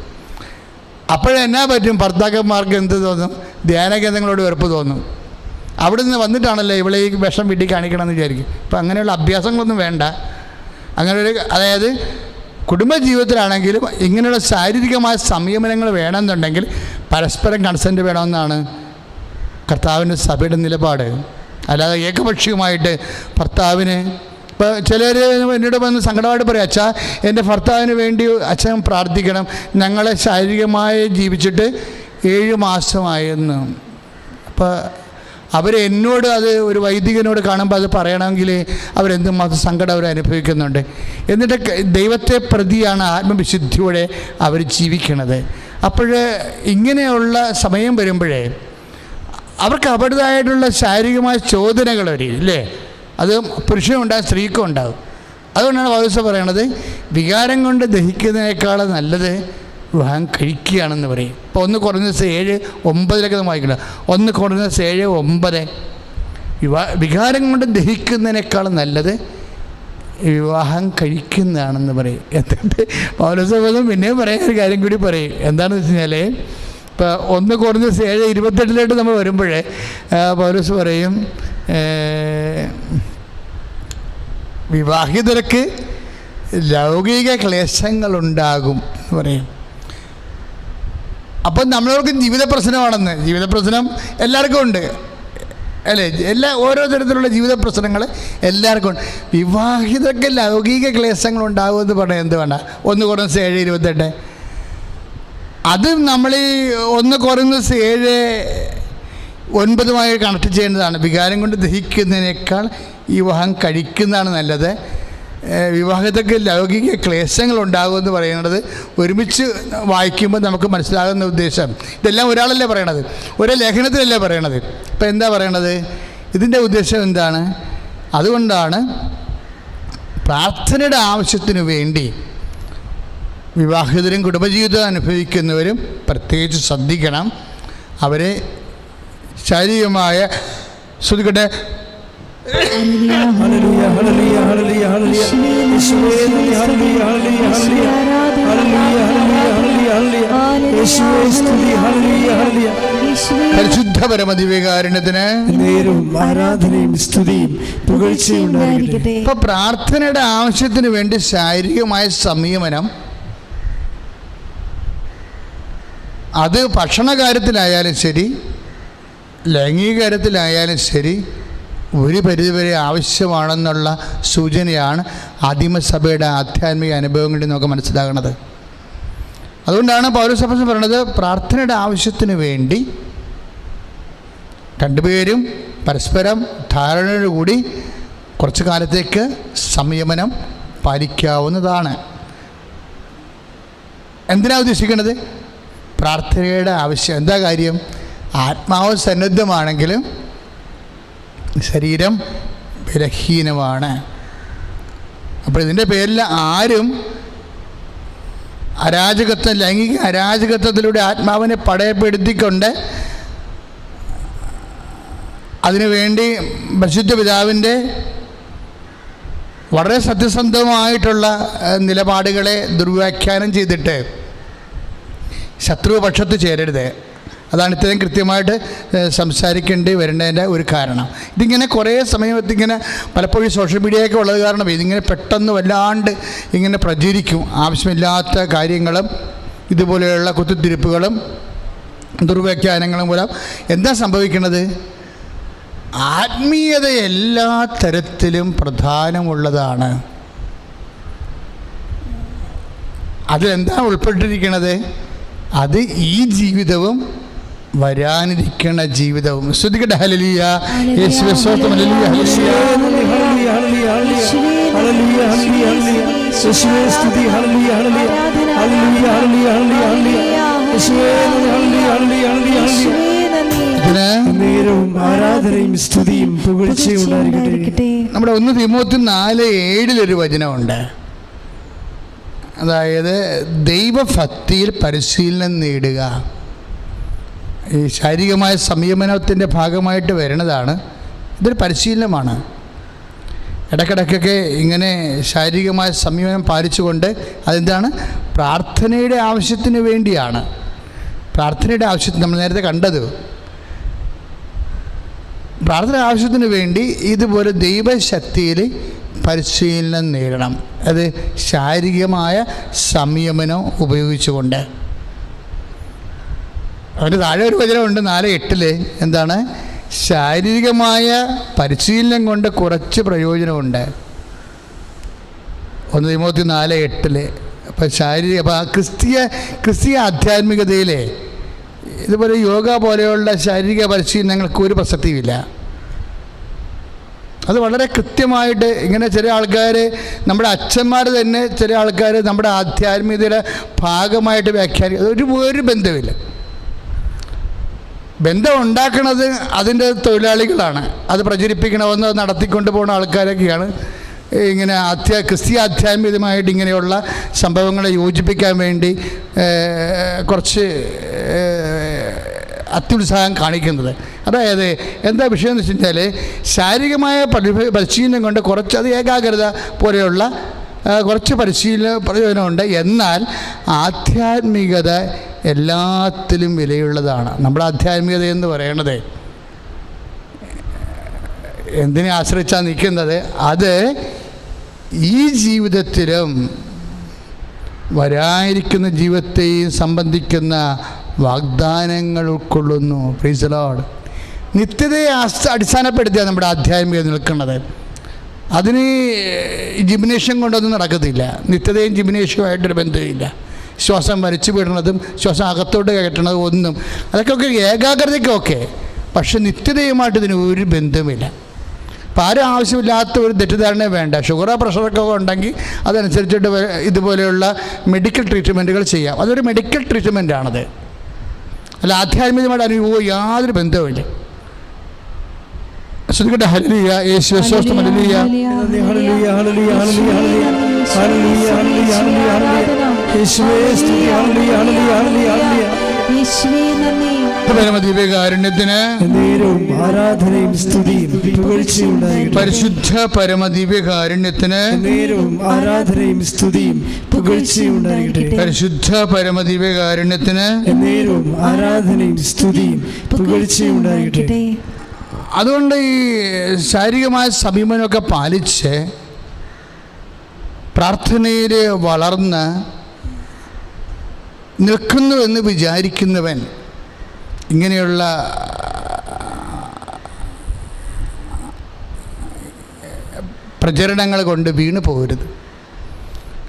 അപ്പോഴെന്നാ പറ്റും, ഭർത്താക്കന്മാർക്ക് എന്ത് തോന്നും, ധ്യാനകേന്ദ്രങ്ങളോട് വെറുപ്പ് തോന്നും. അവിടെ നിന്ന് വന്നിട്ടാണല്ലോ ഇവളെ ഈ വിഷം വീട്ടിൽ കാണിക്കണമെന്ന് വിചാരിക്കും. ഇപ്പം അങ്ങനെയുള്ള അഭ്യാസങ്ങളൊന്നും വേണ്ട. അങ്ങനെയൊരു, അതായത് കുടുംബജീവിതത്തിലാണെങ്കിലും ഇങ്ങനെയുള്ള ശാരീരികമായ സംയമനങ്ങൾ വേണമെന്നുണ്ടെങ്കിൽ പരസ്പരം കൺസെൻറ്റ് വേണമെന്നാണ് കർത്താവിൻ്റെ സഭയുടെ നിലപാട്. അല്ലാതെ ഏകപക്ഷീയമായിട്ട് ഭർത്താവിന്, ഇപ്പോൾ ചിലർ എന്നോട് വന്ന് സങ്കടമായിട്ട് പറയും, അച്ഛാ എൻ്റെ ഭർത്താവിന് വേണ്ടി അച്ഛൻ പ്രാർത്ഥിക്കണം, ഞങ്ങളെ ശാരീരികമായി ജീവിച്ചിട്ട് 7 മാസമായെന്ന്. അപ്പോൾ അവരെന്നോട്, അത് ഒരു വൈദികനോട് കാണുമ്പോൾ അത് പറയണമെങ്കിൽ അവരെന്തുമാത്രം സങ്കടം അവർ അനുഭവിക്കുന്നുണ്ട്. എന്നിട്ട് ദൈവത്തെ പ്രതിയാണ് ആത്മവിശുദ്ധിയോടെ അവർ ജീവിക്കണത്. അപ്പോൾ ഇങ്ങനെയുള്ള സമയം വരുമ്പോഴേ അവർക്ക് അവരുടേതായിട്ടുള്ള ശാരീരികമായ ചോദനകൾ വരും, ഇല്ലേ? അത് പുരുഷനും ഉണ്ടാകും, സ്ത്രീക്കും ഉണ്ടാകും. അതുകൊണ്ടാണ് പൗലോസ് പറയണത്, വികാരം കൊണ്ട് ദഹിക്കുന്നതിനേക്കാൾ നല്ലത് വിവാഹം കഴിക്കുകയാണെന്ന് പറയും. ഇപ്പോൾ 1 കൊരിന്ത്യർ 7:9 നമ്മൾ വായിക്കണം. 1 കൊരിന്ത്യർ 7:9 വികാരം കൊണ്ട് ദഹിക്കുന്നതിനേക്കാൾ നല്ലത് വിവാഹം കഴിക്കുന്നതാണെന്ന് പറയും. എന്നിട്ട് പൗലോസ് പിന്നെയും പറയാൻ ഒരു കാര്യം കൂടി പറയും. എന്താണെന്ന് വെച്ച് കഴിഞ്ഞാൽ, ഇപ്പോൾ 1 കൊരിന്ത്യർ 7:28 നമ്മൾ വരുമ്പോഴേ പൗലോസ് പറയും, വിവാഹിതർക്ക് ലൗകിക ക്ലേശങ്ങളുണ്ടാകും എന്ന് പറയും. അപ്പം നമ്മളോർക്ക് ജീവിത പ്രശ്നമാണെന്ന്. ജീവിത പ്രശ്നം എല്ലാവർക്കും ഉണ്ട് അല്ലേ? ഓരോ തരത്തിലുള്ള ജീവിത പ്രശ്നങ്ങൾ എല്ലാവർക്കും ഉണ്ട്. വിവാഹിതർക്ക് ലൗകിക ക്ലേശങ്ങളുണ്ടാകുമെന്ന് പറഞ്ഞാൽ എന്ത് വേണ്ട? 1 കൊറിന്തോസ് 7:28. അത് നമ്മൾ ഈ 1 കൊറിന്തോസ് 7:9 കണക്ട് ചെയ്യേണ്ടതാണ്. വികാരം കൊണ്ട് ദഹിക്കുന്നതിനേക്കാൾ വിവാഹം കഴിക്കുന്നതാണ് നല്ലത്. വിവാഹത്തൊക്കെ ലൗകിക ക്ലേശങ്ങൾ ഉണ്ടാകുമെന്ന് പറയുന്നത് ഒരുമിച്ച് വായിക്കുമ്പോൾ നമുക്ക് മനസ്സിലാകുന്ന ഉദ്ദേശം ഇതെല്ലാം ഒരാളല്ലേ പറയണത്, ഒരേ ലേഖനത്തിലല്ലേ പറയണത്. ഇപ്പം എന്താ പറയണത്? ഇതിൻ്റെ ഉദ്ദേശം എന്താണ്? അതുകൊണ്ടാണ് പ്രാർത്ഥനയുടെ ആവശ്യത്തിനു വേണ്ടി വിവാഹിതരും കുടുംബജീവിതം അനുഭവിക്കുന്നവരും പ്രത്യേകിച്ച് ശ്രദ്ധിക്കണം. അവരെ ശാരീരികമായ ശ്രദ്ധിക്കട്ടെ. പരിശുദ്ധ പരമദിവ്യകാരുണ്യത്തിന് ആരാധനയും സ്തുതിയും പുകഴ്ചയും ഉണ്ടായിരിക്കട്ടെ. ഇപ്പൊ പ്രാർത്ഥനയുടെ ആവശ്യത്തിന് വേണ്ടി ശാരീരികമായ സംയമനം, അത് ഭക്ഷണ കാര്യത്തിലായാലും ശരി ലൈംഗിക കാര്യത്തിലായാലും ശരി ഒരു പരിധിവരെ ആവശ്യമാണെന്നുള്ള സൂചനയാണ് ആദിമസഭയുടെ ആധ്യാത്മിക അനുഭവങ്ങളിൽ നമുക്ക് മനസ്സിലാകുന്നത്. അതുകൊണ്ടാണ് പൗലോസ് അപ്പോസ്തലൻ പറയുന്നത് പ്രാർത്ഥനയുടെ ആവശ്യത്തിന് വേണ്ടി രണ്ടുപേരും പരസ്പരം ധാരണയോടുകൂടി കുറച്ച് കാലത്തേക്ക് സംയമനം പാലിക്കാവുന്നതാണ്. എന്തിനാണ് ഉദ്ദേശിക്കുന്നത്? പ്രാർത്ഥനയുടെ ആവശ്യം. എന്താ കാര്യം? ആത്മാവ് സന്നദ്ധമാണെങ്കിലും ശരീരം ബലഹീനമാണ്. അപ്പോൾ ഇതിൻ്റെ പേരിൽ ആരും അരാജകത്വം, ലൈംഗിക അരാജകത്വത്തിലൂടെ ആത്മാവിനെ പടയപ്പെടുത്തിക്കൊണ്ട് അതിനുവേണ്ടി പരിശുദ്ധ പിതാവിൻ്റെ വളരെ സത്യസന്ധമായിട്ടുള്ള നിലപാടുകളെ ദുർവ്യാഖ്യാനം ചെയ്തിട്ട് ശത്രുപക്ഷത്ത് ചേരരുത്. അതാണ് ഇത്രയും കൃത്യമായിട്ട് സംസാരിക്കേണ്ടി വരേണ്ടതിൻ്റെ ഒരു കാരണം. ഇതിങ്ങനെ കുറേ സമയത്തിങ്ങനെ പലപ്പോഴും സോഷ്യൽ മീഡിയയൊക്കെ ഉള്ളത് കാരണം ഇതിങ്ങനെ പെട്ടെന്ന് വല്ലാണ്ട് ഇങ്ങനെ പ്രചരിക്കും. ആവശ്യമില്ലാത്ത കാര്യങ്ങളും ഇതുപോലെയുള്ള കുത്തിത്തിരിപ്പുകളും ദുർവ്യാഖ്യാനങ്ങളും മൂലം എന്താ സംഭവിക്കുന്നത്? ആത്മീയത എല്ലാ തരത്തിലും പ്രധാനമുള്ളതാണ്. അതിലെന്താ ഉൾപ്പെട്ടിരിക്കുന്നത്? അത് ഈ ജീവിതവും വരാനിരിക്കുന്ന ജീവിതവും. ശ്രദ്ധിക്കട്ടെ. ഹല്ലേലൂയ, യേശുവേ സ്തോത്രം. ഹല്ലേലൂയ, ഹല്ലേലൂയ, ഹല്ലേലൂയ, യേശുവേ സ്തുതി. ഹല്ലേലൂയ, ഹല്ലേലൂയ, ഹല്ലേലൂയ, ഹല്ലേലൂയ, യേശുവേ ഹല്ലേലൂയ, ഹല്ലേലൂയ, നേരവും ആരാധനയും സ്തുതിയും പുകഴ്ചയും ഉണ്ടായിരിക്കട്ടെ. നമ്മുടെ 1 തീമോത്തി 4:7 വചനമുണ്ട്. അതായത് ദൈവഭക്തിയിൽ പരിശീലനം നേടുക. ഈ ശാരീരികമായ സംയമനത്തിൻ്റെ ഭാഗമായിട്ട് വരുന്നതാണ്. ഇതൊരു പരിശീലനമാണ്. ഇടയ്ക്കിടയ്ക്കൊക്കെ ഇങ്ങനെ ശാരീരികമായ സംയമനം പാലിച്ചുകൊണ്ട് അതെന്താണ്? പ്രാർത്ഥനയുടെ ആവശ്യത്തിന് വേണ്ടിയാണ്. പ്രാർത്ഥനയുടെ ആവശ്യത്തിന് നമ്മൾ നേരത്തെ കണ്ടത്. പ്രാർത്ഥന ആവശ്യത്തിന് വേണ്ടി ഇതുപോലെ ദൈവശക്തിയിൽ പരിശീലനം നേടണം. അത് ശാരീരികമായ സംയമനം ഉപയോഗിച്ചുകൊണ്ട്. അതിന് താഴെ ഒരു വചനമുണ്ട് 4:8. എന്താണ്? ശാരീരികമായ പരിശീലനം കൊണ്ട് കുറച്ച് പ്രയോജനമുണ്ട്. 1 തീമോത്തി 4:8. അപ്പം ക്രിസ്തീയ ആധ്യാത്മികതയിലെ ഇതുപോലെ യോഗ പോലെയുള്ള ശാരീരിക പരിശീലനങ്ങൾക്ക് ഒരു പ്രസക്തിയുമില്ല. അത് വളരെ കൃത്യമായിട്ട് ഇങ്ങനെ ചില ആൾക്കാർ, നമ്മുടെ അച്ഛന്മാർ തന്നെ ചില ആൾക്കാർ നമ്മുടെ ആധ്യാത്മികതയുടെ ഭാഗമായിട്ട് വ്യാഖ്യാനിക്കും. ഒരു ബന്ധമില്ല. ബന്ധം ഉണ്ടാക്കുന്നത് അതിൻ്റെ തൊഴിലാളികളാണ്. അത് പ്രചരിപ്പിക്കണമെന്ന് നടത്തിക്കൊണ്ട് പോകുന്ന ആൾക്കാരൊക്കെയാണ് ഇങ്ങനെ ക്രിസ്തീയ ആധ്യാത്മികമായിട്ട് ഇങ്ങനെയുള്ള സംഭവങ്ങളെ യോജിപ്പിക്കാൻ വേണ്ടി കുറച്ച് അത്യുത്സാഹം കാണിക്കുന്നത്. അതായത് എന്താ വിഷയം എന്ന് വെച്ച് കഴിഞ്ഞാൽ ശാരീരികമായ പരിശീലനം കൊണ്ട് കുറച്ച്, അത് ഏകാഗ്രത പോലെയുള്ള കുറച്ച് പ്രയോജനമുണ്ട്. എന്നാൽ ആധ്യാത്മികത എല്ലാത്തിലും വിലയുള്ളതാണ്. നമ്മുടെ ആധ്യാത്മികത എന്ന് പറയണത് എന്തിനെ ആശ്രയിച്ചാണ് നിൽക്കുന്നത്? അത് ഈ ജീവിതത്തിലും വരാനിരിക്കുന്ന ജീവിതത്തെയും സംബന്ധിക്കുന്ന വാഗ്ദാനങ്ങൾ ഉൾക്കൊള്ളുന്നു. Praise the Lord. നിത്യതയെ അടിസ്ഥാനപ്പെടുത്തിയാണ് നമ്മുടെ ആധ്യാത്മികത നിൽക്കുന്നത്. അതിന് ജിംനേഷ്യം കൊണ്ടൊന്നും നടക്കത്തില്ല. നിത്യതയും ജിംനേഷ്യവുമായിട്ടൊരു ബന്ധമില്ല. ശ്വാസം വലിച്ചു വിടുന്നതും ശ്വാസം അകത്തോട്ട് കയറ്റുന്നതും ഒന്നും അതൊക്കെ ഏകാഗ്രതയ്ക്കൊക്കെ, പക്ഷെ നിത്യതയുമായിട്ട് ഇതിന് ഒരു ബന്ധമില്ല. അപ്പോൾ ആരും ആവശ്യമില്ലാത്ത ഒരു തെറ്റിദ്ധാരണ വേണ്ട. ഷുഗറോ പ്രഷറൊക്കെ ഉണ്ടെങ്കിൽ അതനുസരിച്ചിട്ട് ഇതുപോലെയുള്ള മെഡിക്കൽ ട്രീറ്റ്മെൻറ്റുകൾ ചെയ്യാം. അതൊരു മെഡിക്കൽ ട്രീറ്റ്മെൻറ്റാണത്, അല്ല ആധ്യാത്മികമായിട്ട് അനുഭവം യാതൊരു ബന്ധവുമില്ല. ശ്രദ്ധിക്കട്ടെ. ഹല്ലേലൂയ, യേശുവേ സ്തോത്രം. ഹല്ലേലൂയ, ഹല്ലേലൂയ, ഹല്ലേലൂയ, ഹല്ലേലൂയ, ഹല്ലേലൂയ, ഹല്ലേലൂയ, യേശുവേ സ്തുതി. ഹല്ലേലൂയ, ഹല്ലേലൂയ, ഹല്ലേലൂയ, യേശുവേ നന്ദി. പരമദിവ്യകാരുണ്യത്തിന് നേരവും ആരാധനയും സ്തുതിയും പുകഴ്ചയും ഉണ്ടായിരിക്കട്ടെ. പരിശുദ്ധ പരമദിവ്യകാരുണ്യത്തിന് നേരവും ആരാധനയും സ്തുതിയും പുകഴ്ചയും ഉണ്ടായിരിക്കട്ടെ. പരിശുദ്ധ പരമദിവ്യകാരുണ്യത്തിന് നേരവും ആരാധനയും സ്തുതിയും പുകഴ്ചയും ഉണ്ടായിരിക്കട്ടെ. അതുകൊണ്ട് ഈ ശാരീരികമായ സമീപനമൊക്കെ പാലിച്ച് പ്രാർത്ഥനയിൽ വളർന്ന് നിൽക്കുന്നുവെന്ന് വിചാരിക്കുന്നവൻ ഇങ്ങനെയുള്ള പ്രചരണങ്ങൾ കൊണ്ട് വീണു പോകരുത്.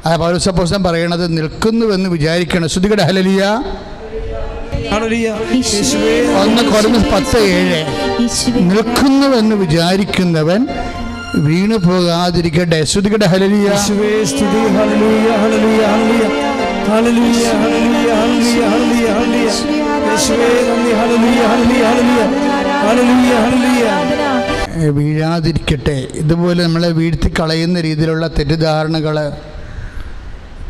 അത് പൗലോസ് അപ്പോസ്തലൻ പറയണത് നിൽക്കുന്നുവെന്ന് വിചാരിക്കണം. ശ്രുതികട ഹല്ലേലൂയ. 1 കൊരിന്ത്യർ 10:7 നിൽക്കുന്നുവെന്ന് വിചാരിക്കുന്നവൻ വീണു പോകാതിരിക്കട്ടെ. ശ്രുതികട ഹല്ലേലൂയ. യേശുവേ സ്തുതി. ഹല്ലേലൂയ, ഹല്ലേലൂയ, ഹല്ലേലൂയ, ഹല്ലേലൂയ, ഹല്ലേലൂയ, ഹല്ലേലൂയ, ഹല്ലേലൂയ, യേശുവേ നന്ദി. ഹല്ലേലൂയ, ഹല്ലേലൂയ, ഹല്ലേലൂയ, ഹല്ലേലൂയ, ഹല്ലേലൂയ. വീഴാതിരിക്കട്ടെ. ഇതുപോലെ നമ്മളെ വീഴ്ത്തി കളയുന്ന രീതിയിലുള്ള തെറ്റിദ്ധാരണകൾ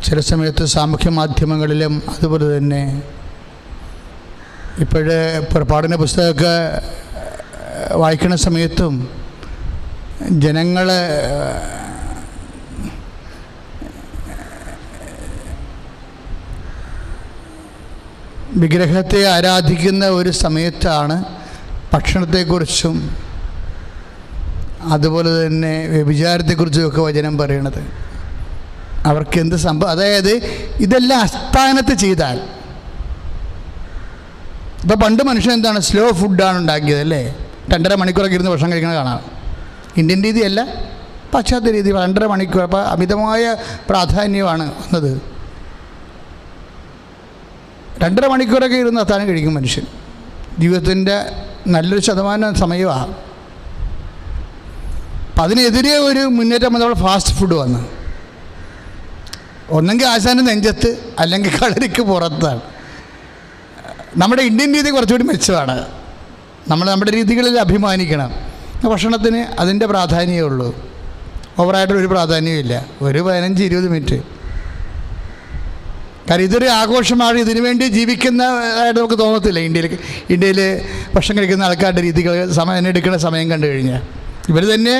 ചില സമയത്ത് സാമൂഹ്യ മാധ്യമങ്ങളിലും അതുപോലെ തന്നെ ഇപ്പോഴേ പുറപ്പാടിൻ്റെ പുസ്തകമൊക്കെ വായിക്കുന്ന സമയത്തും ജനങ്ങൾ വിഗ്രഹത്തെ ആരാധിക്കുന്ന ഒരു സമയത്താണ് ഭക്ഷണത്തെക്കുറിച്ചും അതുപോലെ തന്നെ വ്യഭിചാരത്തെക്കുറിച്ചുമൊക്കെ വചനം പറയണത്. അവർക്ക് എന്ത് സംഭവം, അതായത് ഇതെല്ലാം അസ്ഥാനത്ത് ചെയ്താൽ. ഇപ്പോൾ പണ്ട് മനുഷ്യൻ എന്താണ് സ്ലോ ഫുഡാണ് ഉണ്ടാക്കിയത് അല്ലേ? 2.5 മണിക്കൂറൊക്കെ ഇരുന്ന് ഭക്ഷണം കഴിക്കുന്നത് കാണാം. ഇന്ത്യൻ രീതിയല്ല, പാശ്ചാത്യ രീതി. 2.5 മണിക്കൂർ. അപ്പോൾ അമിതമായ പ്രാധാന്യമാണ് വന്നത്. 2.5 മണിക്കൂറൊക്കെ ഇരുന്ന് അത്താഴം കഴിക്കും മനുഷ്യൻ. ജീവിതത്തിൻ്റെ നല്ലൊരു ശതമാനം സമയമാണ്. അപ്പം അതിനെതിരെ ഒരു മുന്നേറ്റം വന്നപ്പോൾ ഫാസ്റ്റ് ഫുഡ് വന്നു. ഒന്നെങ്കിൽ ആശാൻ്റെ നെഞ്ചത്ത് അല്ലെങ്കിൽ കളരിക്ക് പുറത്താണ്. നമ്മുടെ ഇന്ത്യൻ രീതി കുറച്ചുകൂടി മെച്ചമാണ്. നമ്മുടെ രീതികളിൽ അഭിമാനിക്കണം. ഭക്ഷണത്തിന് അതിൻ്റെ പ്രാധാന്യമേ ഉള്ളൂ. ഓവറായിട്ടൊരു പ്രാധാന്യമില്ല. ഒരു 15-20 മിനിറ്റ്. കാരണം ഇതൊരു ആഘോഷമാണ്. ഇതിനു വേണ്ടി ജീവിക്കുന്നതായിട്ട് നമുക്ക് തോന്നത്തില്ല. ഇന്ത്യയിൽ ഭക്ഷണം കഴിക്കുന്ന ആൾക്കാരുടെ രീതികൾ സമയം എടുക്കുന്ന സമയം കണ്ടു കഴിഞ്ഞാൽ ഇവർ തന്നെ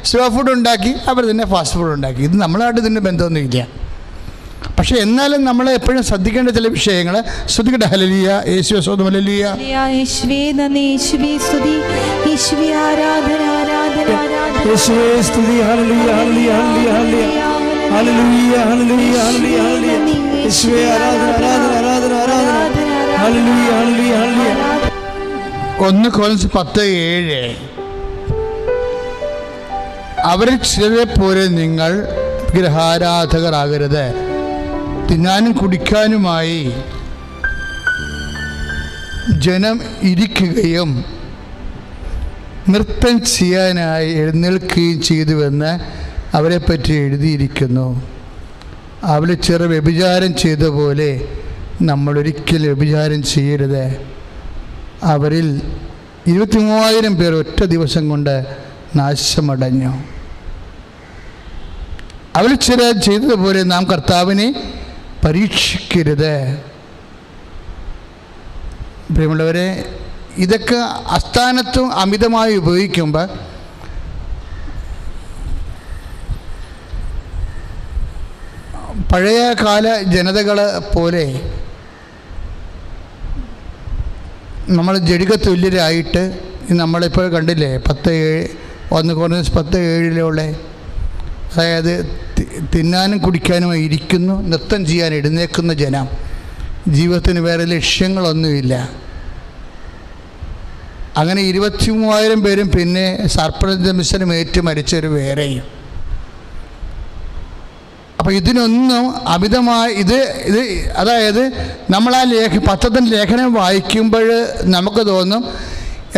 സ്ലോ ഫുഡ് ഉണ്ടാക്കി, അവർ തന്നെ ഫാസ്റ്റ് ഫുഡ് ഉണ്ടാക്കി. ഇത് നമ്മളായിട്ട് ഇതിൻ്റെ ബന്ധമൊന്നുമില്ല. പക്ഷെ എന്നാലും നമ്മൾ എപ്പോഴും ശ്രദ്ധിക്കേണ്ട ചില വിഷയങ്ങൾ. ശ്രുതികട ഹല്ലേലൂയ, യേശുവേ സ്തോത്രം. ഹല്ലേലൂയ, യേശുവേ നന്ദി, യേശുവേ സ്തുതി, യേശുവേ ആരാധന, ആരാധന, ആരാധന, യേശുവേ സ്തുതി. ഹല്ലേലൂയ, ഹല്ലേലൂയ, ഹല്ലേലൂയ, ഹല്ലേലൂയ, ഹല്ലേലൂയ, ഹല്ലേലൂയ, ഹല്ലേലൂയ, യേശുവേ ആരാധന, ആരാധന, ആരാധന, ആരാധന, ഹല്ലേലൂയ, ഹല്ലേലൂയ, ഹല്ലേലൂയ. 1 കൊരിന്ത്യർ 10:7 അവരിൽ ചിലരെ പോലെ നിങ്ങൾ വിഗ്രഹാരാധകരാകരുത്. തിന്നാനും കുടിക്കാനുമായി ജനം ഇരിക്കുകയും നൃത്തം ചെയ്യാനായി എഴുന്നേൽക്കുകയും ചെയ്തുവെന്ന് അവരെപ്പറ്റി എഴുതിയിരിക്കുന്നു. അവരെ ചെറു വ്യഭിചാരം ചെയ്ത പോലെ നമ്മളൊരിക്കലും വ്യഭിചാരം ചെയ്യരുത്. അവരിൽ 23,000 പേർ ഒറ്റ ദിവസം കൊണ്ട് നാശമടഞ്ഞു. അവർ ചില ചെയ്തതുപോലെ നാം കർത്താവിനെ പരീക്ഷിക്കരുത്. പ്രിയമുള്ളവരെ, ഇതൊക്കെ അസ്ഥാനത്തും അമിതമായി ഉപയോഗിക്കുമ്പോൾ പഴയ കാല ജനതകൾ പോലെ നമ്മൾ ജഡിക തുല്യരായിട്ട് നമ്മളിപ്പോൾ കണ്ടില്ലേ 1 കൊരിന്ത്യർ 10:7 അതായത് തിന്നാനും കുടിക്കാനുമായി ഇരിക്കുന്നു, നൃത്തം ചെയ്യാൻ എഴുന്നേക്കുന്ന ജനം. ജീവിതത്തിന് വേറെ ലക്ഷ്യങ്ങളൊന്നുമില്ല. അങ്ങനെ 23,000 പേരും പിന്നെ സർപ്പദംശനം ഏറ്റു മരിച്ചവർ വേറെയും. അപ്പോൾ ഇതിനൊന്നും അമിതമായി ഇത് അതായത് നമ്മൾ ആ പത്രത്തിൻ്റെ ലേഖനം വായിക്കുമ്പോൾ നമുക്ക് തോന്നും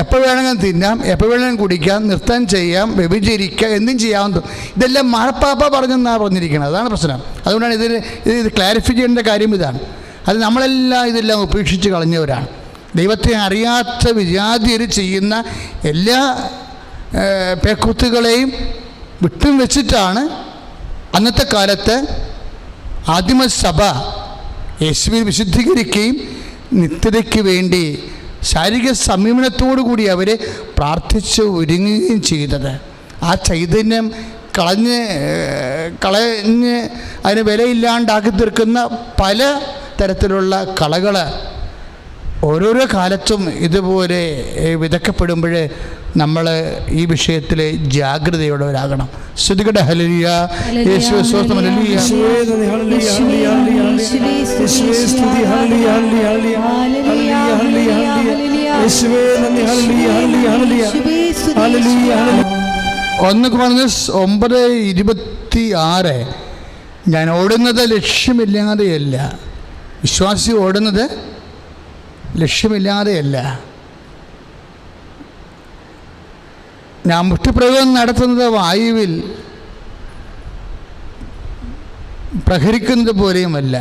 എപ്പോൾ വേണമെങ്കിലും തിന്നാം, എപ്പോൾ വേണമെങ്കിലും കുടിക്കാം, നൃത്തം ചെയ്യാം, വ്യഭിചരിക്കാം, എന്തും ചെയ്യാമെന്ന് തോന്നും. ഇതെല്ലാം മാർപ്പാപ്പ പറഞ്ഞെന്നാണ് പറഞ്ഞിരിക്കുന്നത്. അതാണ് പ്രശ്നം. അതുകൊണ്ടാണ് ഇത് ക്ലാരിഫൈ ചെയ്യേണ്ട കാര്യം ഇതാണ്. അത് നമ്മളെല്ലാം ഇതെല്ലാം ഉപേക്ഷിച്ച് കളഞ്ഞവരാണ്. ദൈവത്തെ അറിയാത്ത വിജാതിയർ ചെയ്യുന്ന എല്ലാ പേക്കൂത്തുകളെയും വിട്ടും വെച്ചിട്ടാണ് അന്നത്തെ കാലത്ത് ആദിമസഭ യേശുവിനെ വിശുദ്ധീകരിക്കുകയും നിത്യതയ്ക്ക് വേണ്ടി ശാരീരിക സംയമനത്തോടു കൂടി അവരെ പ്രാർത്ഥിച്ച് ഒരുങ്ങുകയും ചെയ്തത്. ആ ചൈതന്യം കളഞ്ഞ് അതിന് വിലയില്ലാണ്ടാക്കി തീർക്കുന്ന പല തരത്തിലുള്ള കളകൾ ഓരോരോ കാലത്തും ഇതുപോലെ വിതക്കപ്പെടുമ്പോൾ നമ്മൾ ഈ വിഷയത്തിൽ ജാഗ്രതയുള്ളവരാകണം. ശ്രുതികട ഹല്ലേലൂയ, യേശുവേ സ്തോത്രം, ഹല്ലേലൂയ. ഒന്ന് കൊരിന്ത്യർ 9:26 ഞാൻ ഓടുന്നത് ലക്ഷ്യമില്ലാതെയല്ല. വിശ്വാസി ഓടുന്നത് ലക്ഷ്യമില്ലാതെയല്ല. ഞാൻ മുഷ്ടിപ്രയോഗം നടത്തുന്നത് വായുവിൽ പ്രഹരിക്കുന്നത് പോലെയുമല്ല.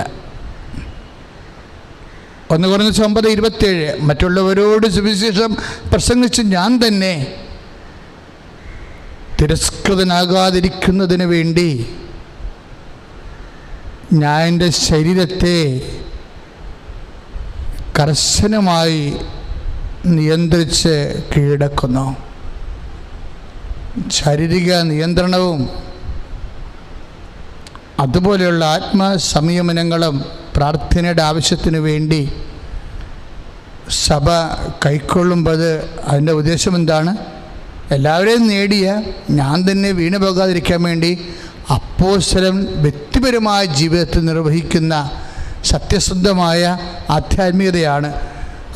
1 കൊരിന്ത്യർ 9:27 മറ്റുള്ളവരോട് സുവിശേഷം പ്രസംഗിച്ച് ഞാൻ തന്നെ തിരസ്കൃതനാകാതിരിക്കുന്നതിന് വേണ്ടി ഞാൻ എൻ്റെ ശരീരത്തെ കർശനമായി നിയന്ത്രിച്ച് കീഴടക്കുന്നു. ശാരീരിക നിയന്ത്രണവും അതുപോലെയുള്ള ആത്മസംയമനങ്ങളും പ്രാർത്ഥനയുടെ ആവശ്യത്തിന് വേണ്ടി സഭ കൈക്കൊള്ളുമ്പോൾ അതിൻ്റെ ഉദ്ദേശം എന്താണ്? എല്ലാവരെയും നേടിയ ഞാൻ തന്നെ വീണു പോകാതിരിക്കാൻ വേണ്ടി അപ്പോസ്തലൻ വ്യക്തിപരമായ ജീവിതത്തിൽ നിർവഹിക്കുന്ന സത്യസന്ധമായ ആധ്യാത്മികതയാണ്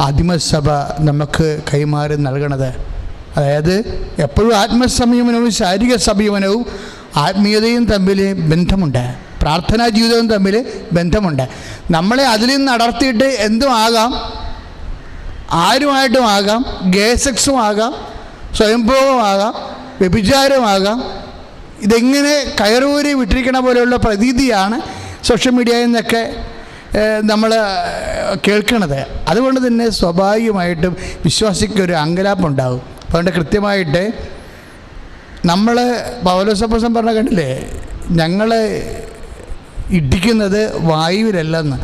ആദിമസഭ നമുക്ക് കൈമാറി നൽകണത്. അതായത് എപ്പോഴും ആത്മസംയമനവും ശാരീരിക സംയമനവും ആത്മീയതയും തമ്മിൽ ബന്ധമുണ്ട്, പ്രാർത്ഥനാ ജീവിതവും തമ്മിൽ ബന്ധമുണ്ട്. നമ്മളെ അതിൽ നിന്ന് അടർത്തിയിട്ട് എന്തും ആകാം, ആരുമായിട്ടും ആകാം, ഗേ സെക്സും ആകാം, സ്വയംഭോഗമാകാം, വ്യഭിചാരമാകാം. ഇതെങ്ങനെ കയറൂരി വിട്ടിരിക്കണ പോലെയുള്ള പ്രതീതിയാണ് സോഷ്യൽ മീഡിയയിൽ നിന്നൊക്കെ നമ്മൾ കേൾക്കണത്. അതുകൊണ്ട് തന്നെ സ്വാഭാവികമായിട്ടും വിശ്വാസിക്കൊരു അങ്കലാപ്പുണ്ടാകും. അതുകൊണ്ട് കൃത്യമായിട്ട് നമ്മൾ പൗലോസപ്പോസ്തലൻ പറഞ്ഞ കണ്ടില്ലേ, ഞങ്ങൾ ഇടിക്കുന്നത് വായുവിലല്ലെന്ന്,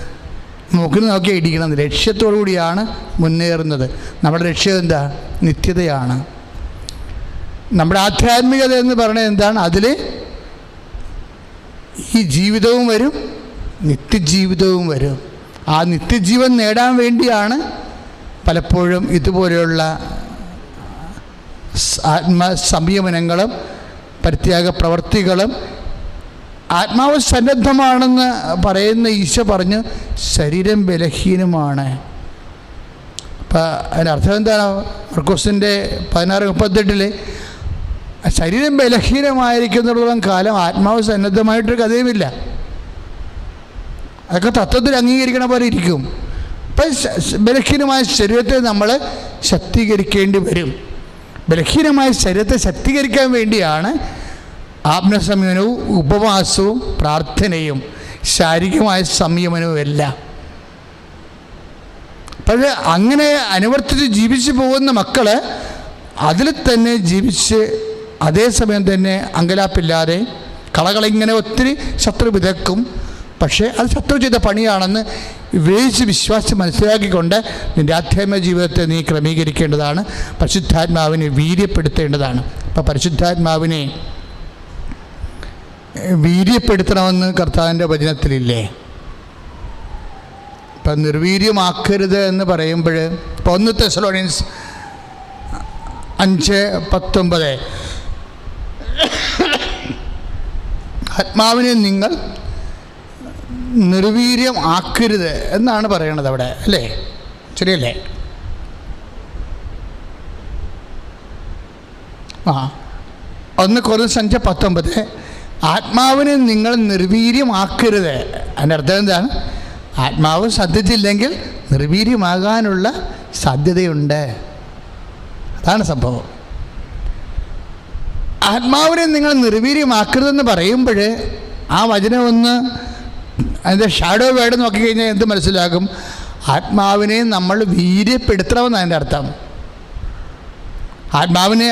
മൂക്കിന് നോക്കിയാൽ ഇടിക്കണം. ലക്ഷ്യത്തോടു കൂടിയാണ് മുന്നേറുന്നത്. നമ്മുടെ ലക്ഷ്യം എന്താ? നിത്യതയാണ്. നമ്മുടെ ആധ്യാത്മികത എന്ന് പറയുന്നത് എന്താണ്? അതിൽ ഈ ജീവിതവും വരും, നിത്യജീവിതവും വരും. ആ നിത്യജീവൻ നേടാൻ വേണ്ടിയാണ് പലപ്പോഴും ഇതുപോലെയുള്ള ആത്മസംയമനങ്ങളും പരിത്യാഗ പ്രവർത്തികളും. ആത്മാവ് സന്നദ്ധമാണെന്ന് പറയുന്ന ഈശോ പറഞ്ഞു ശരീരം ബലഹീനമാണ്. അപ്പം അതിൻ്റെ അർത്ഥം എന്താണ്? മർക്കോസിൻ്റെ 16:38 ശരീരം ബലഹീനമായിരിക്കുന്നിടത്തോളം കാലം ആത്മാവ് സന്നദ്ധമായിട്ടൊരു കഥയുമില്ല. അതൊക്കെ തത്വത്തിൽ അംഗീകരിക്കണ പോലെ ഇരിക്കും. അപ്പം ബലഹീനമായ ശരീരത്തെ നമ്മൾ ശക്തീകരിക്കേണ്ടി വരും. ബലഹീനമായ ശരീരത്തെ ശക്തീകരിക്കാൻ വേണ്ടിയാണ് ആത്മസംയമനവും ഉപവാസവും പ്രാർത്ഥനയും ശാരീരികമായ സംയമനവും എല്ലാം. അപ്പോൾ അങ്ങനെ അനുവർത്തിച്ച് ജീവിച്ചു പോകുന്ന മക്കൾ അതിൽ തന്നെ ജീവിച്ച് അതേസമയം തന്നെ അങ്കലാപ്പില്ലാതെ കളകളിങ്ങനെ ഒത്തിരി ശത്രു വിതക്കും. പക്ഷേ അത് ശത്രു ചെയ്ത പണിയാണെന്ന് വിവേചിച്ച് വിശ്വാസം മനസ്സിലാക്കിക്കൊണ്ട് നിൻ്റെ ആധ്യാത്മിക ജീവിതത്തെ നീ ക്രമീകരിക്കേണ്ടതാണ്. പരിശുദ്ധാത്മാവിനെ വീര്യപ്പെടുത്തേണ്ടതാണ്. അപ്പോൾ പരിശുദ്ധാത്മാവിനെ വീര്യപ്പെടുത്തണമെന്ന് കർത്താവിൻ്റെ വചനത്തിലില്ലേ? ഇപ്പം നിർവീര്യമാക്കരുത് എന്ന് പറയുമ്പോൾ ഇപ്പോൾ 1 തെസ്സലോനിയൻസ് 5:19 ആത്മാവിനെ നിങ്ങൾ നിർവീര്യം ആക്കരുത് എന്നാണ് പറയണത് അവിടെ, അല്ലേ? ശരിയല്ലേ? 1 Corinthians 5:19 ആത്മാവിനെ നിങ്ങൾ നിർവീര്യമാക്കരുത്. അതിൻ്റെ അർത്ഥം എന്താണ്? ആത്മാവ് ശ്രദ്ധിച്ചില്ലെങ്കിൽ നിർവീര്യമാകാനുള്ള സാധ്യതയുണ്ട്. അതാണ് സംഭവം. ആത്മാവിനെ നിങ്ങൾ നിർവീര്യമാക്കരുതെന്ന് പറയുമ്പോൾ ആ വചനം ഒന്ന് അതിൻ്റെ ഷാഡോ വേർഡ് നോക്കിക്കഴിഞ്ഞാൽ എന്ത് മനസ്സിലാകും? ആത്മാവിനെ നമ്മൾ വീര്യപ്പെടുത്തണമെന്ന് അതിൻ്റെ അർത്ഥം. ആത്മാവിനെ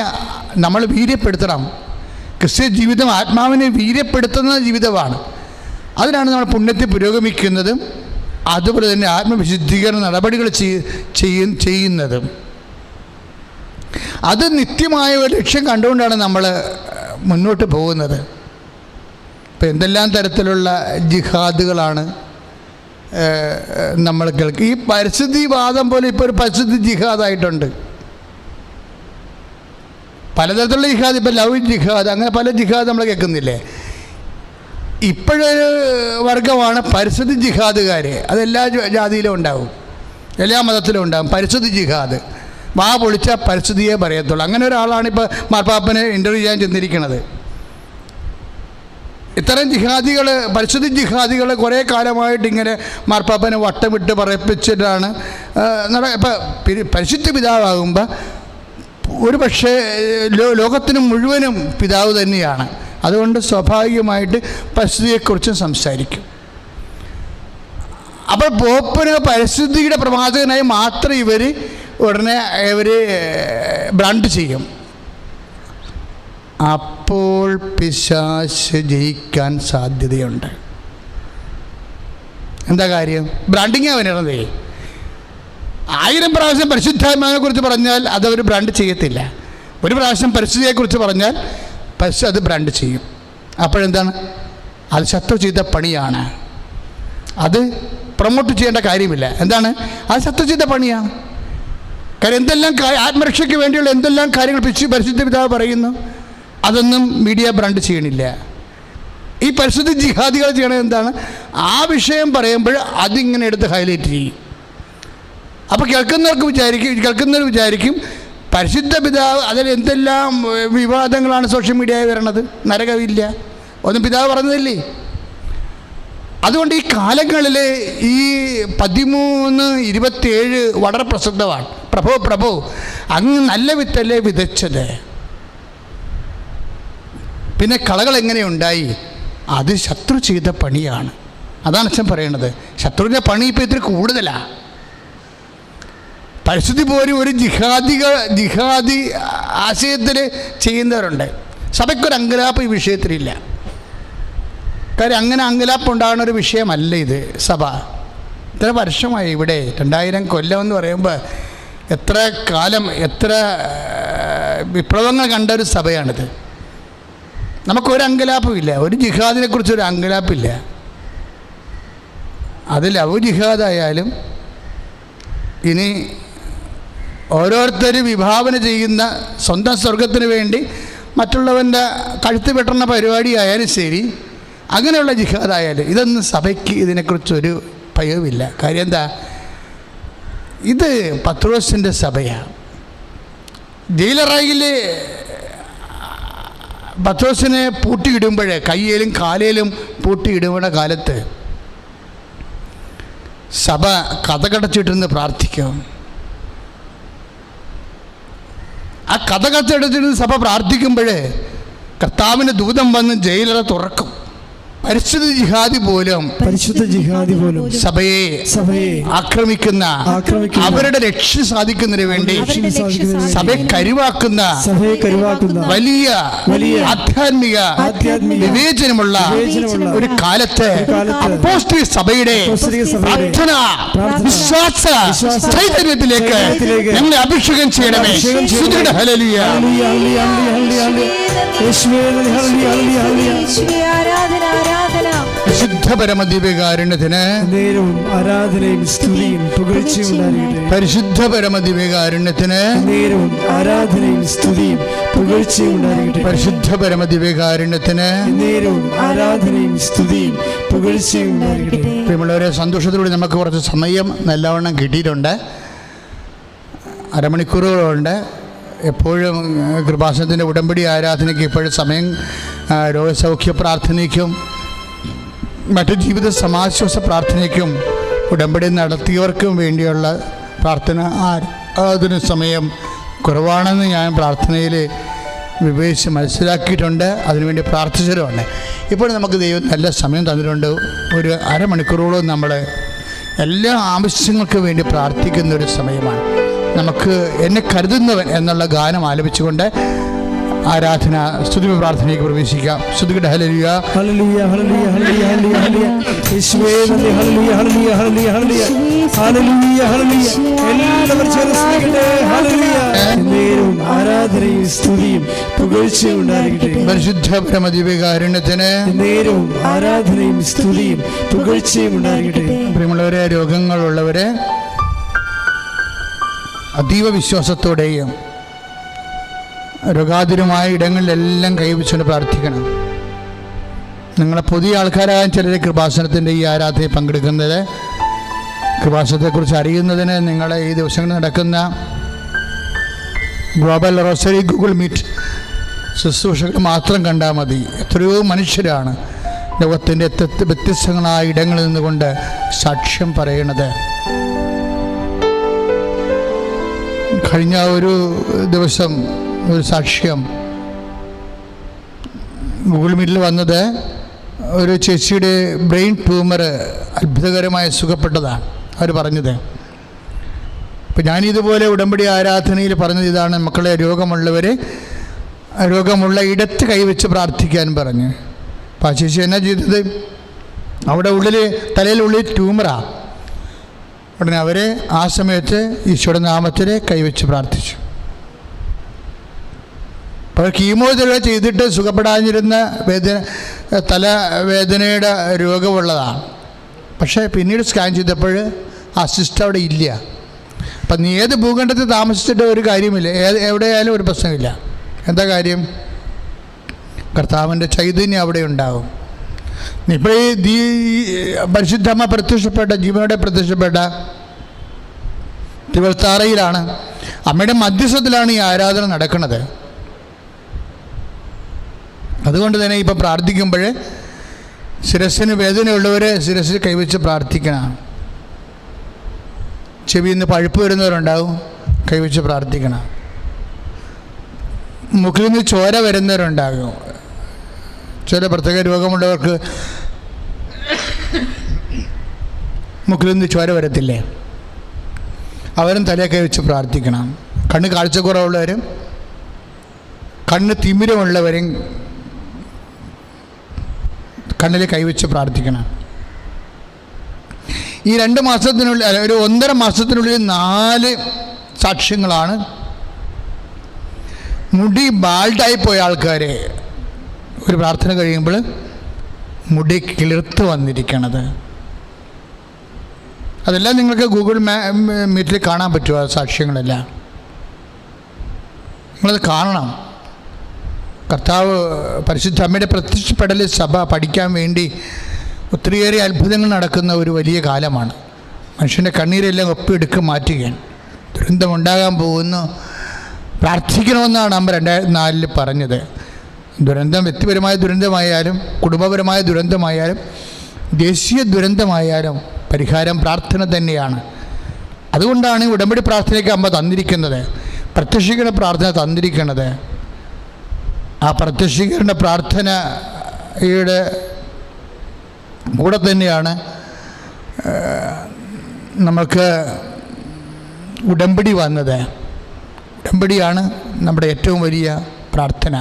നമ്മൾ വീര്യപ്പെടുത്തണം. ക്രിസ്ത്യ ജീവിതം ആത്മാവിനെ വീര്യപ്പെടുത്തുന്ന ജീവിതമാണ്. അതിനാണ് നമ്മൾ പുണ്യത്തിൽ പുരോഗമിക്കുന്നതും അതുപോലെ തന്നെ ആത്മവിശുദ്ധീകരണ നടപടികൾ ചെയ്യുന്നതും. അത് നിത്യമായ ഒരു ലക്ഷ്യം കണ്ടുകൊണ്ടാണ് നമ്മൾ മുന്നോട്ട് പോകുന്നത്. ഇപ്പം എന്തെല്ലാം തരത്തിലുള്ള ജിഹാദുകളാണ് നമ്മൾ കേൾക്കുക. ഈ പരിസ്ഥിതിവാദം പോലെ ഇപ്പോൾ ഒരു പരിസ്ഥിതി ജിഹാദായിട്ടുണ്ട്. പലതരത്തിലുള്ള ജിഹാദ്, ഇപ്പോൾ ലവ് ജിഹാദ്, അങ്ങനെ പല ജിഹാദ് നമ്മൾ കേൾക്കുന്നില്ലേ? ഇപ്പോഴൊരു വർഗമാണ് പരിസ്ഥിതി ജിഹാദുകാർ. അതെല്ലാ ജാതിയിലും ഉണ്ടാവും, എല്ലാ മതത്തിലും ഉണ്ടാകും. പരിസ്ഥിതി ജിഹാദ്, വാ പൊളിച്ച പരിസ്ഥിതിയെ പറയത്തുള്ളൂ. അങ്ങനെ ഒരാളാണ് ഇപ്പോൾ മാർപ്പാപ്പനെ ഇൻ്റർവ്യൂ ചെയ്യാൻ ചെന്നിരിക്കുന്നത്. ഇത്തരം ജിഹാദികൾ, പരിസ്ഥിതി ജിഹാദികൾ കുറേ കാലമായിട്ട് ഇങ്ങനെ മാർപ്പാപ്പനെ വട്ടമിട്ട് പറയിപ്പിച്ചിട്ടാണ്. ഇപ്പം പരിശുദ്ധ പിതാവാകുമ്പോൾ ഒരു പക്ഷേ ലോകത്തിന് മുഴുവനും പിതാവ് തന്നെയാണ്. അതുകൊണ്ട് സ്വാഭാവികമായിട്ട് പരിസ്ഥിതിയെക്കുറിച്ചും സംസാരിക്കും. അപ്പോൾ പോപ്പിന് പരിസ്ഥിതിയുടെ പ്രവാചകനായി മാത്രം ഉടനെ ബ്രാൻഡ് ചെയ്യും. അപ്പോൾ പിശാച് ജയിക്കാൻ സാധ്യതയുണ്ട്. എന്താ കാര്യം? ബ്രാൻഡിങ്ങാണ് വരണതേ. 1000 പ്രാവശ്യം പരിശുദ്ധാത്മാവിനെ കുറിച്ച് പറഞ്ഞാൽ അതവർ ബ്രാൻഡ് ചെയ്യത്തില്ല. ഒരു പ്രാവശ്യം പരിസ്ഥിതിയെക്കുറിച്ച് പറഞ്ഞാൽ അത് ബ്രാൻഡ് ചെയ്യും. അപ്പോഴെന്താണ്? അത് ശത്രു ചെയ്ത പണിയാണ്. അത് പ്രൊമോട്ട് ചെയ്യേണ്ട കാര്യമില്ല. എന്താണ്? അത് ശത്രു ചെയ്ത പണിയാണ്. കാര്യം എന്തെല്ലാം ആത്മരക്ഷയ്ക്ക് വേണ്ടിയുള്ള എന്തെല്ലാം കാര്യങ്ങൾ പരിശുദ്ധ പിതാവ് പറയുന്നു, അതൊന്നും മീഡിയ ബ്രാൻഡ് ചെയ്യണില്ല. ഈ പരിശുദ്ധ ജിഹാദികൾ ചെയ്യണത് എന്താണ്? ആ വിഷയം പറയുമ്പോൾ അതിങ്ങനെ എടുത്ത് ഹൈലൈറ്റ് ചെയ്യും. അപ്പോൾ കേൾക്കുന്നവർ വിചാരിക്കും പരിശുദ്ധ പിതാവ്, അതിൽ എന്തെല്ലാം വിവാദങ്ങളാണ് സോഷ്യൽ മീഡിയയിൽ വരണത്. നരകമില്ല, ഒന്നും പിതാവ് പറഞ്ഞതില്ലേ? അതുകൊണ്ട് ഈ കാലങ്ങളിൽ ഈ 13:27 വളരെ പ്രസിദ്ധമാണ്. പ്രഭോ അങ്ങ് നല്ല വിത്തല്ലേ വിതച്ചത്, പിന്നെ കളകൾ എങ്ങനെ ഉണ്ടായി? അത് ശത്രു ചെയ്ത പണിയാണ്. അതാണ് അച്ഛൻ പറയണത്. ശത്രുവിൻ്റെ പണി ഇപ്പോൾ ഇത്തിരി കൂടുതലാണ്. പരിസ്ഥിതി പോലും ഒരു ജിഹാദി ആശയത്തിൽ ചെയ്യുന്നവരുണ്ട്. സഭയ്ക്കൊരു അങ്കലാപ്പ് ഈ വിഷയത്തിലില്ല. കാര്യം അങ്ങനെ അങ്കലാപ്പ് ഉണ്ടാകുന്ന ഒരു വിഷയമല്ല ഇത്. സഭ ഇത്ര വർഷമായി ഇവിടെ, 2000 കൊല്ലം എന്ന് പറയുമ്പോൾ എത്ര കാലം, എത്ര വിപ്ലവങ്ങൾ കണ്ട ഒരു സഭയാണിത്. നമുക്കൊരു അങ്കലാപ്പുമില്ല, ഒരു ജിഹാദിനെക്കുറിച്ചൊരു അങ്കലാപ്പില്ല. അത് ലവ് ജിഹാദായാലും ഇനി ഓരോരുത്തർ വിഭാവന ചെയ്യുന്ന സ്വന്തം സ്വർഗത്തിന് വേണ്ടി മറ്റുള്ളവൻ്റെ കഴുത്ത് വെട്ടുന്ന പരിപാടിയായാലും ശരി, അങ്ങനെയുള്ള ജിഹാദായാലും ഇതൊന്നും സഭയ്ക്ക് ഇതിനെക്കുറിച്ചൊരു ഭയവുമില്ല. കാര്യം എന്താ? ഇത് പത്രോസിൻ്റെ സഭയാണ്. ജയിലറയിൽ പത്രോസിനെ പൂട്ടിയിടുമ്പോൾ, കയ്യിലും കാലിലും പൂട്ടിയിടുന്ന കാലത്ത് സഭ കഥകടച്ചിട്ടിരുന്ന് പ്രാർത്ഥിക്കും. ആ കഥകടച്ചിട്ടിരുന്ന് സഭ പ്രാർത്ഥിക്കുമ്പോൾ കർത്താവിൻ്റെ ദൂതൻ വന്ന് ജയിലറ തുറക്കും. പരിശുദ്ധ ജിഹാദി പോലും സഭയെ ആക്രമിക്കുന്ന അവരുടെ ലക്ഷ്യം സാധിക്കുന്നതിന് വേണ്ടി സഭയെ കരുവാക്കുന്ന വലിയ ആധ്യാത്മിക വിവേചനമുള്ള ഒരു കാലത്ത് അപ്പോസ്തലിക സഭയുടെ പ്രാർത്ഥന, വിശ്വാസ ചൈതന്യത്തിലേക്ക് ഞങ്ങളെ അഭിഷേകം ചെയ്യണമേ. ഹല്ലേലൂയ. ആരാധന ആരാധന പരിശുദ്ധ പരമദിവ്യകാരുണ്യത്തിന് നേരവും ആരാധനയും സ്തുതിയും പുകഴ്ചയും ഉണ്ടായിരിക്കട്ടെ. പരിശുദ്ധ പരമദിവ്യകാരുണ്യത്തിന് നേരവും ആരാധനയും സ്തുതിയും പുകഴ്ചയും ഉണ്ടായിരിക്കട്ടെ. പരിശുദ്ധ പരമദിവ്യകാരുണ്യത്തിന് നേരവും ആരാധനയും സ്തുതിയും പുകഴ്ചയും ഉണ്ടായിരിക്കട്ടെ. പ്രിയമുള്ളവരെ, സന്തോഷത്തോടെ നമുക്ക് കുറച്ച് സമയം നല്ലവണ്ണം കിട്ടിയിട്ടുണ്ട്. അരമണിക്കൂറുകളുണ്ട്. എപ്പോഴും കൃപാസനത്തിൻ്റെ ഉടമ്പടി ആരാധനയ്ക്ക് ഇപ്പോഴും സമയം രോഗസൗഖ്യ പ്രാർത്ഥനയ്ക്കും മറ്റ് ജീവിത സമാശ്വാസ പ്രാർത്ഥനയ്ക്കും ഉടമ്പടി നടത്തിയവർക്കും വേണ്ടിയുള്ള പ്രാർത്ഥന ആരാധന സമയം കുറവാണെന്ന് ഞാൻ പ്രാർത്ഥനയിൽ വിവേചിച്ച് മനസ്സിലാക്കിയിട്ടുണ്ട്. അതിനുവേണ്ടി പ്രാർത്ഥിച്ചതുമുണ്ട്. ഇപ്പോൾ നമുക്ക് ദൈവം നല്ല സമയം തന്നിട്ടുണ്ട്. ഒരു അരമണിക്കൂറോളം നമ്മൾ എല്ലാ ആവശ്യങ്ങൾക്കും വേണ്ടി പ്രാർത്ഥിക്കുന്ന ഒരു സമയമാണ്. നമുക്ക് എന്നെ കരുതുന്നവൻ എന്നുള്ള ഗാനം ആലപിച്ചുകൊണ്ട് ആരാധന സ്തുതി പ്രാർത്ഥനയ്ക്ക് പ്രവേശിക്കാം. സ്തുതിക്കട്ടെ. ഹല്ലേലൂയ ഹല്ലേലൂയ ഹല്ലേലൂയ ഹല്ലേലൂയ ഹല്ലേലൂയ യേശുവേ നന്ദി. ഹല്ലേലൂയ ഹല്ലേലൂയ ഹല്ലേലൂയ ഹല്ലേലൂയ ഹല്ലേലൂയ ഹല്ലേലൂയ. എല്ലാവരും ചേർന്ന് സ്തുതിക്കട്ടെ. ഹല്ലേലൂയ. നേരവും ആരാധനയും സ്തുതിയും പുകഴ്ചയും ഉണ്ടായിരിക്കട്ടെ. പരിശുദ്ധ പരമദിവ്യകാരുണ്യത്തിന് നേരവും ആരാധനയും സ്തുതിയും പുകഴ്ചയും ഉണ്ടായിരിക്കട്ടെ. പ്രിയമുള്ളവരെ, രോഗങ്ങളുള്ളവരെ അതീവ വിശ്വാസത്തോടെയും രോഗാതുരമായ ഇടങ്ങളിലെല്ലാം കൈവച്ചുകൊണ്ട് പ്രാർത്ഥിക്കണം. നിങ്ങളെ പുതിയ ആൾക്കാരാകാൻ ചിലർ കൃപാസനത്തിൻ്റെ ഈ ആരാധനയിൽ പങ്കെടുക്കുന്നത്, കൃപാസനത്തെക്കുറിച്ച് അറിയുന്നതിന് നിങ്ങൾ ഈ ദിവസങ്ങളിൽ നടക്കുന്ന ഗ്ലോബൽ റോസറി ഗൂഗിൾ മീറ്റ് ശുശ്രൂഷകൾ മാത്രം കണ്ടാൽ മതി. എത്രയോ മനുഷ്യരാണ് ലോകത്തിൻ്റെ വ്യത്യസ്തങ്ങളായ ഇടങ്ങളിൽ നിന്നുകൊണ്ട് സാക്ഷ്യം പറയണത്. കഴിഞ്ഞ ഒരു ദിവസം ഒരു സാക്ഷ്യം ഗൂഗിൾ മീറ്റിൽ വന്നത്, ഒരു ചേച്ചിയുടെ ബ്രെയിൻ ട്യൂമർ അത്ഭുതകരമായി സുഖപ്പെട്ടതാണ് അവർ പറഞ്ഞത്. അപ്പം ഞാനിതുപോലെ ഉടമ്പടി ആരാധനയിൽ പറഞ്ഞത് ഇതാണ്: മക്കളെ, രോഗമുള്ള ഇടത്ത് കൈവച്ച് പ്രാർത്ഥിക്കാൻ പറഞ്ഞു. അപ്പം ആ ചേച്ചി എന്നാ ചെയ്തത്? അവിടെ തലയിലുള്ളിൽ ട്യൂമറാണ്. ഉടനെ അവർ ആ സമയത്ത് ഈശോയുടെ നാമത്തിൽ കൈവച്ച് പ്രാർത്ഥിച്ചു. അപ്പോൾ കീമോതെറാപ്പി ചെയ്തിട്ട് സുഖപ്പെടാതിരുന്ന തലവേദനയുടെ രോഗമുള്ളതാണ്. പക്ഷേ പിന്നീട് സ്കാൻ ചെയ്തപ്പോൾ ആ സിസ്റ്റം അവിടെ ഇല്ല. അപ്പം നീ ഏത് ഭൂഖണ്ഡത്തിൽ താമസിച്ചിട്ട് ഒരു കാര്യമില്ല, എവിടെയായാലും ഒരു പ്രശ്നമില്ല. എന്താ കാര്യം? കർത്താവിൻ്റെ ചൈതന്യം അവിടെ ഉണ്ടാകും. ഇപ്പോൾ ഈ പരിശുദ്ധമ്മ പ്രത്യക്ഷപ്പെട്ട, ജീവനോടെ പ്രത്യക്ഷപ്പെട്ട തിരുവത്താറയിലാണ്. അമ്മയുടെ മധ്യസ്ഥത്തിലാണ് ഈ ആരാധന നടക്കുന്നത്. അതുകൊണ്ട് തന്നെ ഇപ്പം പ്രാർത്ഥിക്കുമ്പോൾ ശിരസ്സിന് വേദനയുള്ളവർ ശിരസ്സിൽ കൈവച്ച് പ്രാർത്ഥിക്കണം. ചെവിയിൽ നിന്ന് പഴുപ്പ് വരുന്നവരുണ്ടാവും, കൈവച്ച് പ്രാർത്ഥിക്കണം. മുക്കിൽ നിന്ന് ചോര വരുന്നവരുണ്ടാകും. ചില പ്രത്യേക രോഗമുള്ളവർക്ക് മുക്കിൽ നിന്ന് ചോര വരത്തില്ലേ, അവരും തലയൊക്കെ വെച്ച് പ്രാർത്ഥിക്കണം. കണ്ണ് കാഴ്ചക്കുറവുള്ളവരും കണ്ണ് തിമിരമുള്ളവരും കണ്ണിൽ കൈവച്ച് പ്രാർത്ഥിക്കണം. ഈ 2 മാസത്തിനുള്ളിൽ, ഒരു 1.5 മാസത്തിനുള്ളിൽ 4 സാക്ഷ്യങ്ങളാണ്. മുടി ബാൾഡായിപ്പോയ ആൾക്കാരെ ഒരു പ്രാർത്ഥന കഴിയുമ്പോൾ മുടി കിളിർത്ത് വന്നിരിക്കണത്. അതെല്ലാം നിങ്ങൾക്ക് ഗൂഗിൾ മീറ്റിൽ കാണാൻ പറ്റുമോ? സാക്ഷ്യങ്ങളെല്ലാം നിങ്ങളത് കാണണം. കർത്താവ് പരിശുദ്ധ അമ്മയുടെ പ്രത്യക്ഷപ്പെടൽ സഭ പഠിക്കാൻ വേണ്ടി ഒത്തിരിയേറെ അത്ഭുതങ്ങൾ നടക്കുന്ന ഒരു വലിയ കാലമാണ്. മനുഷ്യൻ്റെ കണ്ണീരെല്ലാം ഒപ്പിയെടുക്കുക മാറ്റുകയാണ്. ദുരന്തമുണ്ടാകാൻ പോകുന്നു, പ്രാർത്ഥിക്കണമെന്നാണ് അമ്മ 2004 പറഞ്ഞത്. ദുരന്തം വ്യക്തിപരമായ ദുരന്തമായാലും കുടുംബപരമായ ദുരന്തമായാലും ദേശീയ ദുരന്തമായാലും പരിഹാരം പ്രാർത്ഥന തന്നെയാണ്. അതുകൊണ്ടാണ് ഉടമ്പടി പ്രാർത്ഥനയ്ക്ക് അമ്മ തന്നിരിക്കുന്നത്, പ്രത്യക്ഷീകരണ പ്രാർത്ഥന തന്നിരിക്കുന്നത്. ആ പ്രത്യക്ഷീകരണ പ്രാർത്ഥനയുടെ കൂടെ തന്നെയാണ് നമുക്ക് ഉടമ്പടി വന്നത്. ഉടമ്പടിയാണ് നമ്മുടെ ഏറ്റവും വലിയ പ്രാർത്ഥന.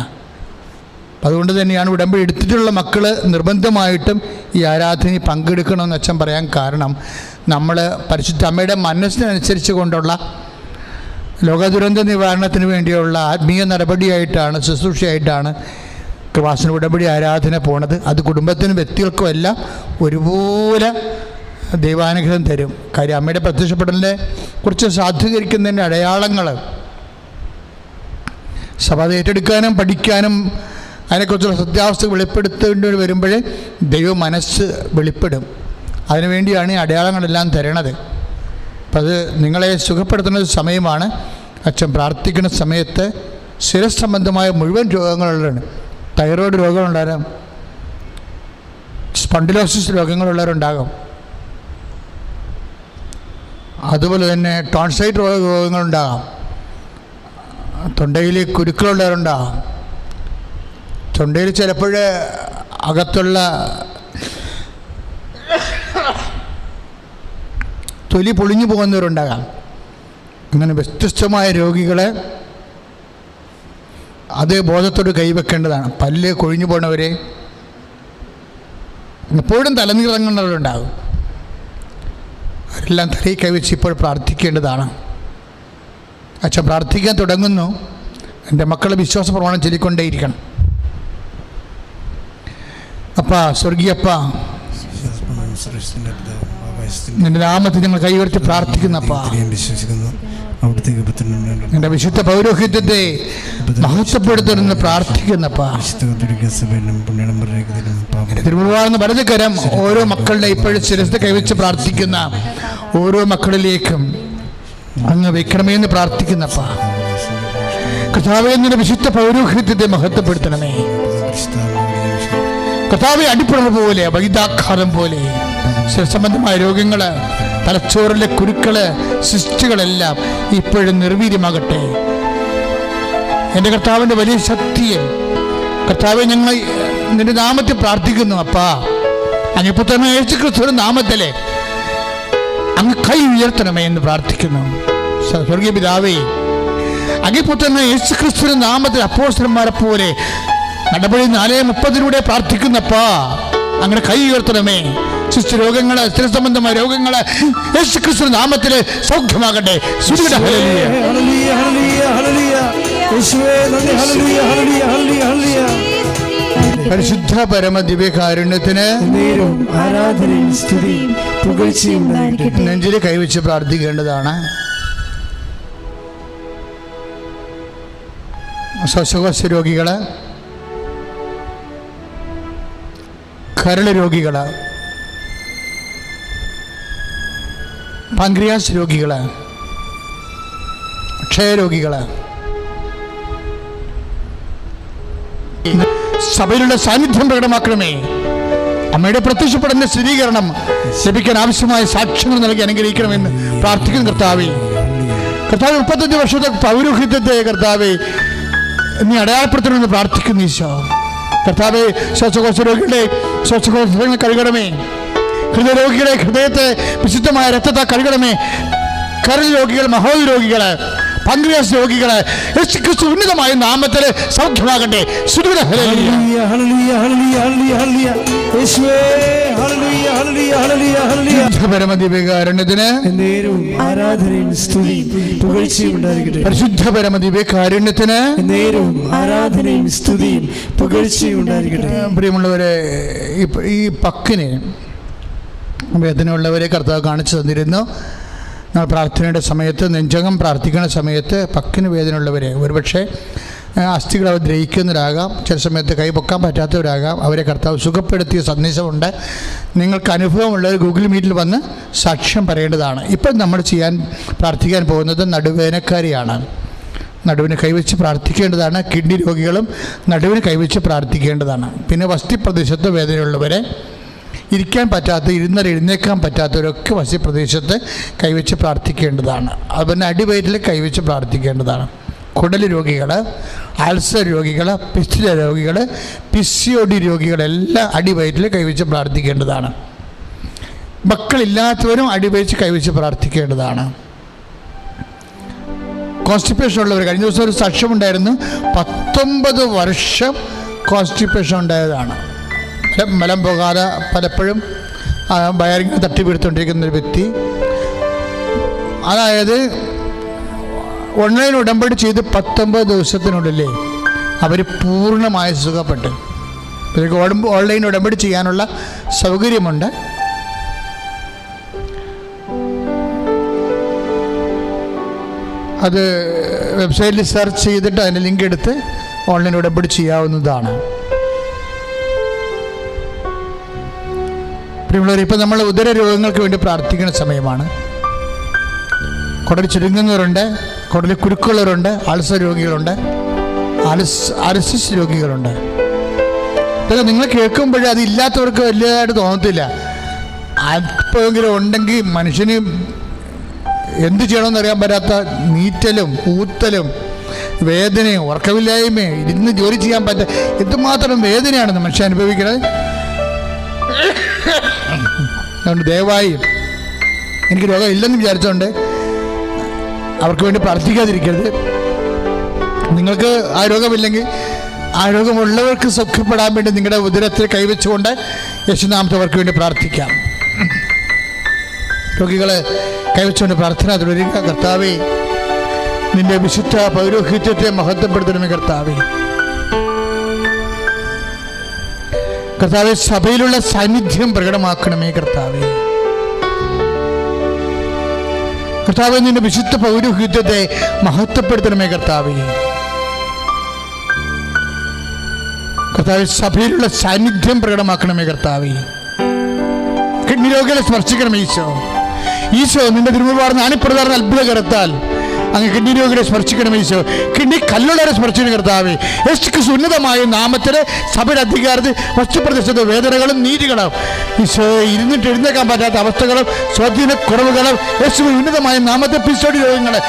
അതുകൊണ്ട് തന്നെയാണ് ഉടമ്പടി എടുത്തിട്ടുള്ള മക്കൾ നിർബന്ധമായിട്ടും ഈ ആരാധനയിൽ പങ്കെടുക്കണമെന്ന് അച്ഛൻ പറയാൻ കാരണം, നമ്മൾ പരിശുദ്ധ അമ്മയുടെ മനസ്സിനനുസരിച്ച് കൊണ്ടുള്ള ലോകദുരന്ത നിവാരണത്തിന് വേണ്ടിയുള്ള ആത്മീയ നടപടിയായിട്ടാണ്, ശുശ്രൂഷയായിട്ടാണ് കൃപാസന ഉടമ്പടി ആരാധന പോണത്. അത് കുടുംബത്തിനും വ്യക്തികൾക്കും എല്ലാം ഒരുപോലെ ദൈവാനുഗ്രഹം തരും. കാര്യം അമ്മയുടെ പ്രത്യക്ഷപ്പെടലിനെ കുറിച്ച് സാധൂകരിക്കുന്നതിൻ്റെ അടയാളങ്ങൾ സഭ അത് ഏറ്റെടുക്കാനും പഠിക്കാനും അതിനെക്കുറിച്ചുള്ള സത്യാവസ്ഥ വെളിപ്പെടുത്തേണ്ടി വരുമ്പോൾ ദൈവ മനസ്സ് വെളിപ്പെടും. അതിനുവേണ്ടിയാണ് ഈ അടയാളങ്ങളെല്ലാം തരണത്. അപ്പം അത് നിങ്ങളെ സുഖപ്പെടുത്തുന്ന സമയമാണ്. അച്ഛൻ പ്രാർത്ഥിക്കുന്ന സമയത്ത് ശിരസ് സംബന്ധമായ മുഴുവൻ രോഗങ്ങളുള്ളവരാണ്. തൈറോയ്ഡ് രോഗമുള്ളവരാം, സ്പോണ്ടിലോസിസ് രോഗങ്ങളുള്ളവരുണ്ടാകും, അതുപോലെ തന്നെ ടോൺസൈറ്റ് രോഗങ്ങളുണ്ടാകാം, തൊണ്ടയിൽ കുരുക്കളുള്ളവരുണ്ടാകാം, തൊണ്ടയിൽ ചിലപ്പോൾ അകത്തുള്ള തൊലി പൊളിഞ്ഞു പോകുന്നവരുണ്ടാകാം. അങ്ങനെ വ്യത്യസ്തമായ രോഗികളെ അത് ബോധത്തോട് കൈവെക്കേണ്ടതാണ്. പല്ല് കൊഴിഞ്ഞു പോണവരെ, എപ്പോഴും തലനീളങ്ങളുണ്ടാകും, അവരെല്ലാം തലയിൽ കൈവച്ച് ഇപ്പോൾ പ്രാർത്ഥിക്കേണ്ടതാണ്. അച്ഛൻ പ്രാർത്ഥിക്കാൻ തുടങ്ങുന്നു. എൻ്റെ മക്കളെ വിശ്വാസ പ്രമാണം ചൊല്ലിക്കൊണ്ടേയിരിക്കണം. അപ്പാ, സ്വർഗീയപ്പ, നിന്റെ നാമത്തിൽ ഞങ്ങൾ കൈവർത്തി പ്രാർത്ഥിക്കുന്നപ്പാ. നിന്റെ വിശുദ്ധ പൗരോഹിത്യത്തെ മഹത്വപ്പെടുത്തണമെന്ന് പ്രാർത്ഥിക്കുന്നപ്പാ. തിരുമുറുവാണെന്ന് വലതുകരം ഓരോ മക്കളുടെ ഇപ്പോഴും ശിരസ് കൈവച്ച് പ്രാർത്ഥിക്കുന്ന ഓരോ മക്കളിലേക്കും അങ്ങ് വെക്കണമെന്ന് പ്രാർത്ഥിക്കുന്നപ്പാ. കർത്താവേ, നിന്റെ വിശുദ്ധ പൗരോഹിത്യത്തെ മഹത്വപ്പെടുത്തണമേ. കർത്താവെ, അടിപ്പിണർ പോലെ, വൈദ്യാഘാതം പോലെ സംബന്ധമായ രോഗങ്ങൾ, തലച്ചോറിലെ കുരുക്കൾ, സിസ്റ്റുകളെല്ലാം ഇപ്പോഴും നിർവീര്യമാകട്ടെ. എൻ്റെ കർത്താവിൻ്റെ വലിയ ശക്തിയെ കർത്താവെ ഞങ്ങൾ നിന്റെ നാമത്തിൽ പ്രാർത്ഥിക്കുന്നു. അപ്പാ, അങ്ങ് പുത്രനായ യേശുക്രിസ്തുവിന്റെ നാമത്തിലെ അങ്ങ് കൈ ഉയർത്തണമേ എന്ന് പ്രാർത്ഥിക്കുന്നു. സ്വർഗീയ പിതാവേ, അങ്ങ് പുത്രനായ യേശുക്രിസ്തുവിന്റെ നാമത്തിൽ അപ്പോസ്തലന്മാരെ പോലെ നടപടി 4:30 പ്രാർത്ഥിക്കുന്നപ്പാ. അങ്ങനെ കൈ ഉയർത്തണമേ. രോഗങ്ങള്, സ്ഥിര സംബന്ധമായ രോഗങ്ങള് യേശുക്രിസ്തു നാമത്തില് സൗഖ്യമാകട്ടെ. പരിശുദ്ധ പരമ ദിവ്യകാരുണ്യത്തിന് നെഞ്ചില് കൈവച്ച് പ്രാർത്ഥിക്കേണ്ടതാണ്. ശ്വാസകോശ രോഗികള്, കരള് രോഗികള്, പാൻക്രിയാസ് രോഗികള്, ക്ഷയരോഗികള്, സഭയിലുള്ള സാന്നിധ്യം പ്രകടമാക്കണമേ. അമ്മയുടെ പ്രത്യക്ഷപ്പെടുന്ന സ്ഥിരീകരണം ലഭിക്കാൻ ആവശ്യമായ സാക്ഷ്യങ്ങൾ നൽകി അനുഗ്രഹിക്കണമെന്ന് പ്രാർത്ഥിക്കുന്നു. കർത്താവേ, 35 വർഷത്തെ പൗരോഹിത്യത്തെ കർത്താവേ നീ അടയാളപ്പെടുത്തണമെന്ന് പ്രാർത്ഥിക്കുന്നു. ഈശോ കർത്താവേ, ശ്വാസകോശ രോഗികളെ ശ്വാസകോശങ്ങൾ കഴുകണമേ. ഹൃദയരോഗികളെ ഹൃദയത്തെ വിശുദ്ധമായ രക്തത്തെ കഴുകണമേ. കരൾ രോഗികൾ, മഹോദ രോഗികള്, പാൻക്രിയാസ് രോഗികള് യേശുക്രിസ്തു ഉന്നതമായ നാമത്തിൽ സൗഖ്യമാകട്ടെ. പരിശുദ്ധ പരമ ദിവ്യകാരുണ്യത്തിന് പ്രിയമുള്ളവരെ, ഈ പക്കിന് വേദനയുള്ളവരെ കർത്താവ് കാണിച്ചു തന്നിരുന്നു. നമ്മൾ പ്രാർത്ഥനയുടെ സമയത്ത്, നെഞ്ചകം പ്രാർത്ഥിക്കുന്ന സമയത്ത് പക്കിന് വേദനയുള്ളവരെ, ഒരുപക്ഷെ അസ്ഥികൾ അവർ ദ്രഹിക്കുന്നവരാകാം, ചില സമയത്ത് കൈ പൊക്കാൻ പറ്റാത്തവരാകാം, അവരെ കർത്താവ് സുഖപ്പെടുത്തിയ സന്ദേശമുണ്ട്. നിങ്ങൾക്ക് അനുഭവമുള്ളവർ ഗൂഗിൾ മീറ്റിൽ വന്ന് സാക്ഷ്യം പറയേണ്ടതാണ്. ഇപ്പം നമ്മൾ പ്രാർത്ഥിക്കാൻ പോകുന്നത് നടുവേദനക്കാരിയാണ്. നടുവിന് കൈവച്ച് പ്രാർത്ഥിക്കേണ്ടതാണ്. കിഡ്നി രോഗികളും നടുവിന് കൈവച്ച് പ്രാർത്ഥിക്കേണ്ടതാണ്. പിന്നെ വസ്തിപ്രദേശത്ത് വേദനയുള്ളവരെ, ഇരിക്കാൻ പറ്റാത്ത, എഴുന്നേക്കാൻ പറ്റാത്തവരൊക്കെ വസ്തിപ്രദേശത്ത് കൈവച്ച് പ്രാർത്ഥിക്കേണ്ടതാണ്. അതുപോലെ അടിവയറ്റിൽ കൈവച്ച് പ്രാർത്ഥിക്കേണ്ടതാണ്. കുടൽ രോഗികൾ, അൾസർ രോഗികൾ, പിസ്റ്റില രോഗികൾ, PCOD രോഗികളെല്ലാം അടിവയറ്റിൽ കൈവച്ച് പ്രാർത്ഥിക്കേണ്ടതാണ്. മക്കളില്ലാത്തവരും അടിവയച്ച് കൈവച്ച് പ്രാർത്ഥിക്കേണ്ടതാണ്. കോൺസ്റ്റിപ്പേഷൻ ഉള്ളവർ, കഴിഞ്ഞ ദിവസം ഒരു സാക്ഷ്യമുണ്ടായിരുന്നു. 19 വർഷം കോൺസ്റ്റിപ്പേഷൻ ഉണ്ടായതാണ്. മലം പോകാതെ പലപ്പോഴും വയറിങ്ങനെ തട്ടിപ്പിടുത്തോണ്ടിരിക്കുന്നൊരു വ്യക്തി. അതായത് ഓൺലൈൻ ഉടമ്പടി ചെയ്ത് 19 ദിവസത്തിനുള്ളിൽ അവർ പൂർണ്ണമായി സുഖപ്പെട്ടു. ഇവർക്ക് ഓൺലൈൻ ഉടമ്പടി ചെയ്യാനുള്ള സൗകര്യമുണ്ട്. അത് വെബ്സൈറ്റിൽ സെർച്ച് ചെയ്തിട്ട് അതിൻ്റെ ലിങ്ക് എടുത്ത് ഓൺലൈൻ ഉടമ്പടി ചെയ്യാവുന്നതാണ്. പ്രിയമുള്ളവർ, ഇപ്പം നമ്മൾ ഉദര രോഗങ്ങൾക്ക് വേണ്ടി പ്രാർത്ഥിക്കുന്ന സമയമാണ്. കുടൽ ചുരുങ്ങുന്നവരുണ്ട്, കുടൽ കുരുക്കുള്ളവരുണ്ട്, അൾസർ രോഗികളുണ്ട്, അൾസിസ് രോഗികളുണ്ട്. ഇതൊക്കെ നിങ്ങൾ കേൾക്കുമ്പോഴേ അതില്ലാത്തവർക്ക് വലിയതായിട്ട് തോന്നത്തില്ല. അല്പമെങ്കിലും ഉണ്ടെങ്കിൽ മനുഷ്യന് എന്ത് ചെയ്യണമെന്ന് അറിയാൻ പറ്റാത്ത നീറ്റലും ഊത്തലും വേദനയും ഉറക്കമില്ലായ്മയും ഇരുന്ന് ജോലി ചെയ്യാൻ പറ്റാത്ത എന്തുമാത്രം വേദനയാണ് മനുഷ്യൻ അനുഭവിക്കുന്നത്. അതുകൊണ്ട് ദയവായി എനിക്ക് രോഗം ഇല്ലെന്ന് വിചാരിച്ചുകൊണ്ട് അവർക്ക് വേണ്ടി പ്രാർത്ഥിക്കാതിരിക്കരുത്. നിങ്ങൾക്ക് ആ രോഗമില്ലെങ്കിൽ ആ രോഗമുള്ളവർക്ക് സൗഖ്യപ്പെടാൻ വേണ്ടി നിങ്ങളുടെ ഉദരത്തിൽ കൈവച്ചുകൊണ്ട് യേശുനാമത്തെ അവർക്ക് വേണ്ടി പ്രാർത്ഥിക്കാം. രോഗികളെ കൈവച്ചുകൊണ്ട് പ്രാർത്ഥന തുടരുക. കർത്താവേ, നിന്റെ വിശുദ്ധ പൗരോഹിത്യത്തെ മഹത്വപ്പെടുത്തണമേ. കർത്താവേ, കർത്താവെ, സഭയിലുള്ള സാന്നിധ്യം പ്രകടമാക്കണമേ. കർത്താവേ, കർത്താവെ, നിന്റെ വിശുദ്ധ പൗരോഹിത്യത്തെ മഹത്വപ്പെടുത്തണമേ. കർത്താവേ, കർത്താവെ, സഭയിലുള്ള സാന്നിധ്യം പ്രകടമാക്കണമേ. കർത്താവേ, കിഡ്നി രോഗികളെ സ്പർശിക്കണമേ. ഈശോ നിന്റെ തിരുമുമ്പാർന്ന അണിപ്രധാന അത്ഭുത കരത്താൽ അങ്ങ് കിഡ്നി രോഗികളെ സ്പർശിക്കണമേ. ഈശോ കിഡ്നി കല്ലുള്ളവരെ സ്പർശിക്കണം. കർത്താവേ, യേശുക്രിസ്തു ഉന്നതമായ നാമത്തിലെ സഭയുടെ അധികാരത്തിൽ വസ്തുപ്രദേശത്തെ വേദനകളും നീതികളും ഈശോ ഇരുന്നിട്ട് എഴുന്നേക്കാൻ പറ്റാത്ത അവസ്ഥകളും സ്വാധീനക്കുറവുകളും യേശുവിൻ ഉന്നതമായ നാമത്തെ പിസോടി രോഗങ്ങളെ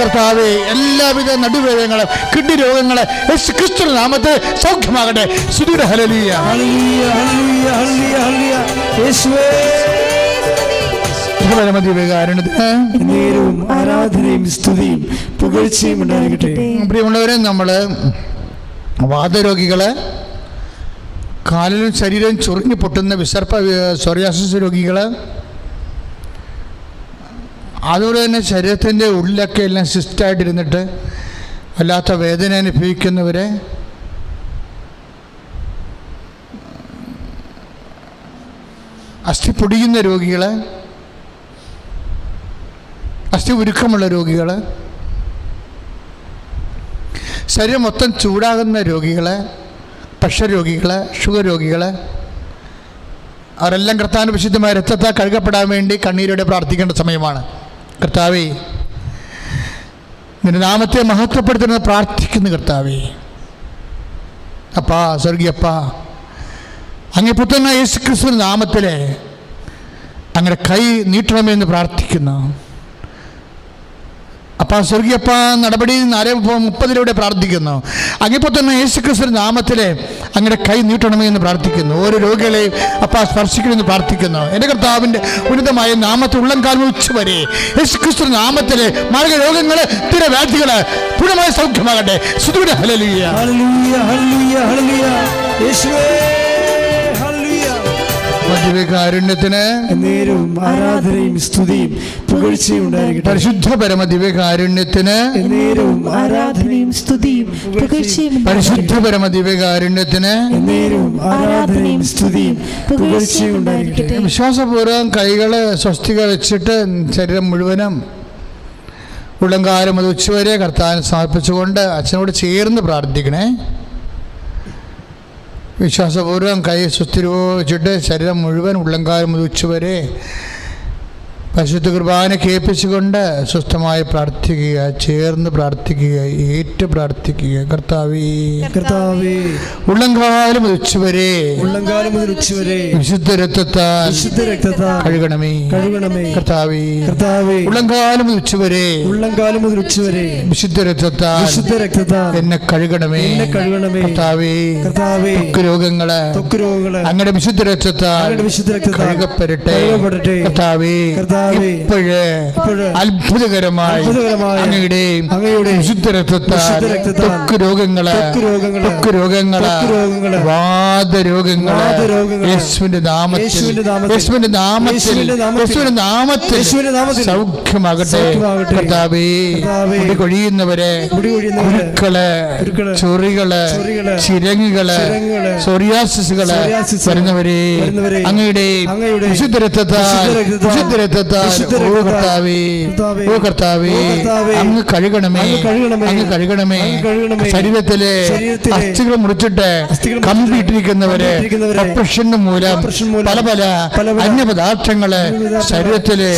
കർത്താവേ, എല്ലാവിധ നടുവേദനങ്ങളും കിഡ്നി രോഗങ്ങളെ യേശുക്രിസ്തു നാമത്തെ സൗഖ്യമാകട്ടെ. സുദൂര ഹല്ലേലൂയ. ആരാധനയും സ്തുതിയും പുകഴ്ചയും ഉണ്ടാകട്ടെ. പ്രിയമുള്ളവരെ, നമ്മള് വാതരോഗികള്, കാലിലും ശരീരവും ചൊറിഞ്ഞു പൊട്ടുന്ന വിസർപ്പ സോറിയാസിസ് രോഗികള്, അതുപോലെ തന്നെ ശരീരത്തിൻ്റെ ഉള്ളിലൊക്കെ എല്ലാം സിസ്റ്റായിട്ടിരുന്നിട്ട് വല്ലാത്ത വേദന അനുഭവിക്കുന്നവരെ, അസ്ഥി പൊടിയുന്ന രോഗികൾ, അസ്ഥി ഉരുക്കമുള്ള രോഗികൾ, ശരീരം മൊത്തം ചൂടാകുന്ന രോഗികൾ, പ്രഷർ രോഗികൾ, ഷുഗർ രോഗികൾ, അവരെല്ലാം കർത്താവിൻ്റെ വിശുദ്ധമായ രക്തത്താൽ കഴുകപ്പെടാൻ വേണ്ടി കണ്ണീരോടെ പ്രാർത്ഥിക്കേണ്ട സമയമാണ്. കർത്താവേ, നിന്റെ നാമത്തെ മഹത്വപ്പെടുത്തുന്നത് പ്രാർത്ഥിക്കുന്നു. കർത്താവേ, അപ്പാ, സ്വർഗീയപ്പാ, അങ്ങേ പുത്രനായ യേശുക്രിസ്തുവിന്റെ നാമത്തിലെ അങ്ങനെ കൈ നീട്ടണമെന്ന് പ്രാർത്ഥിക്കുന്നു. അപ്പാ, സ്വർഗീയപ്പ, നടപടി 4:30 പ്രാർത്ഥിക്കുന്നു. അങ്ങേപ്പോൾ തന്നെ യേശുക്രിസ്തുവിന്റെ നാമത്തിലെ അങ്ങനെ കൈ നീട്ടണമേ എന്ന് പ്രാർത്ഥിക്കുന്നു. ഓരോ രോഗികളെയും അപ്പാ സ്പർശിക്കണമെന്ന് പ്രാർത്ഥിക്കുന്നു. എൻ്റെ കർത്താവിൻ്റെ ഉന്നതമായ നാമത്തിൽ ഉള്ളംകാലം ഉച്ചവരെ യേശുക്രിസ്തുവിന്റെ നാമത്തിലെ മാർഗ രോഗങ്ങള്, സ്ഥിരവ്യാധികള് പൂർണ്ണമായ സൗഖ്യമാകട്ടെ. സ്തുതിയുടെ ഹല്ലേലൂയ. ഹല്ലേലൂയ, ഹല്ലേലൂയ, ഹല്ലേലൂയ. യേശുവേ, ദിവ്യകാരുണ്യത്തിന് നേരവും ആരാധനയും സ്തുതിയും പുകഴ്ചയും ഉണ്ടായിരിക്കട്ടെ. പരിശുദ്ധ പരമ ദിവ്യകാരുണ്യത്തിന് നേരവും ആരാധനയും സ്തുതിയും പുകഴ്ചയും പരിശുദ്ധ പരമ ദിവ്യകാരുണ്യത്തിന് നേരവും ആരാധനയും സ്തുതിയും പുകഴ്ചയും ഉണ്ടായിരിക്കട്ടെ. വിശ്വാസപൂർവ്വം കൈകള് സ്വസ്തിക വെച്ചിട്ട് ശരീരം മുഴുവനും ഉള്ളംകാലം അത് ഉച്ചവരെ കർത്താവിനെ സമർപ്പിച്ചുകൊണ്ട് അച്ഛനോട് ചേർന്ന് പ്രാർത്ഥിക്കണേ. വിശ്വാസപൂർവ്വം കൈ സുസ്ഥിരവച്ചിട്ട് ശരീരം മുഴുവൻ ഉള്ളംകാലം മുതൽ ഉച്ചവരെ പരിശുദ്ധ കുർബാന കേൾപ്പിച്ചുകൊണ്ട് സ്വസ്ഥമായി പ്രാർത്ഥിക്കുക, ചേർന്ന് പ്രാർത്ഥിക്കുക, ഏറ്റു പ്രാർത്ഥിക്കുക. കർത്താവേ, കർത്താവേ, ഉള്ളംകാലം മുതൽ ഉച്ചവരെ വിശുദ്ധ രക്തത്താൽ കഴുകണമേ. കർത്താവേ, കർത്താവേ, ഉള്ളംകാലം മുതൽ ഉച്ചവരെ വിശുദ്ധ രക്തത്താൽ എന്നെ കഴുകണമേ. കർത്താവേ, ത്വക്ക് രോഗങ്ങള് അങ്ങയുടെ വിശുദ്ധ രക്തത്താൽ കഴുകപ്പെടട്ടെ. കർത്താവേ, ഇപ്പോഴേ അത്ഭുതകരമായി അങ്ങയുടെ വിശുദ്ധ രക്തത്താൽ ത്വക്ക് രോഗങ്ങള് വാദരോഗങ്ങള് യേശുവിന്റെ നാമത്തിൽ സൗഖ്യമാകട്ടെ. കർത്താവേ, മുടി കൊഴിയുന്നവരെ, കുരുക്കള്, ചൊറികള്, ചിരങ്ങുകള്, സോറിയാസിസുകള് വരുന്നവരെ അങ്ങയുടെ വിശുദ്ധ രക്തത്താൽ ഓ കർത്താവേ അങ്ങ് കഴുകണമേ. ശരീരത്തിലെ അസ്ഥികൾ മുറിച്ചിട്ട് കമ്പിയിട്ടിരിക്കുന്നവരെ, ഓപ്പറേഷന് മൂലം പല അന്യപദാർത്ഥങ്ങള് ശരീരത്തില്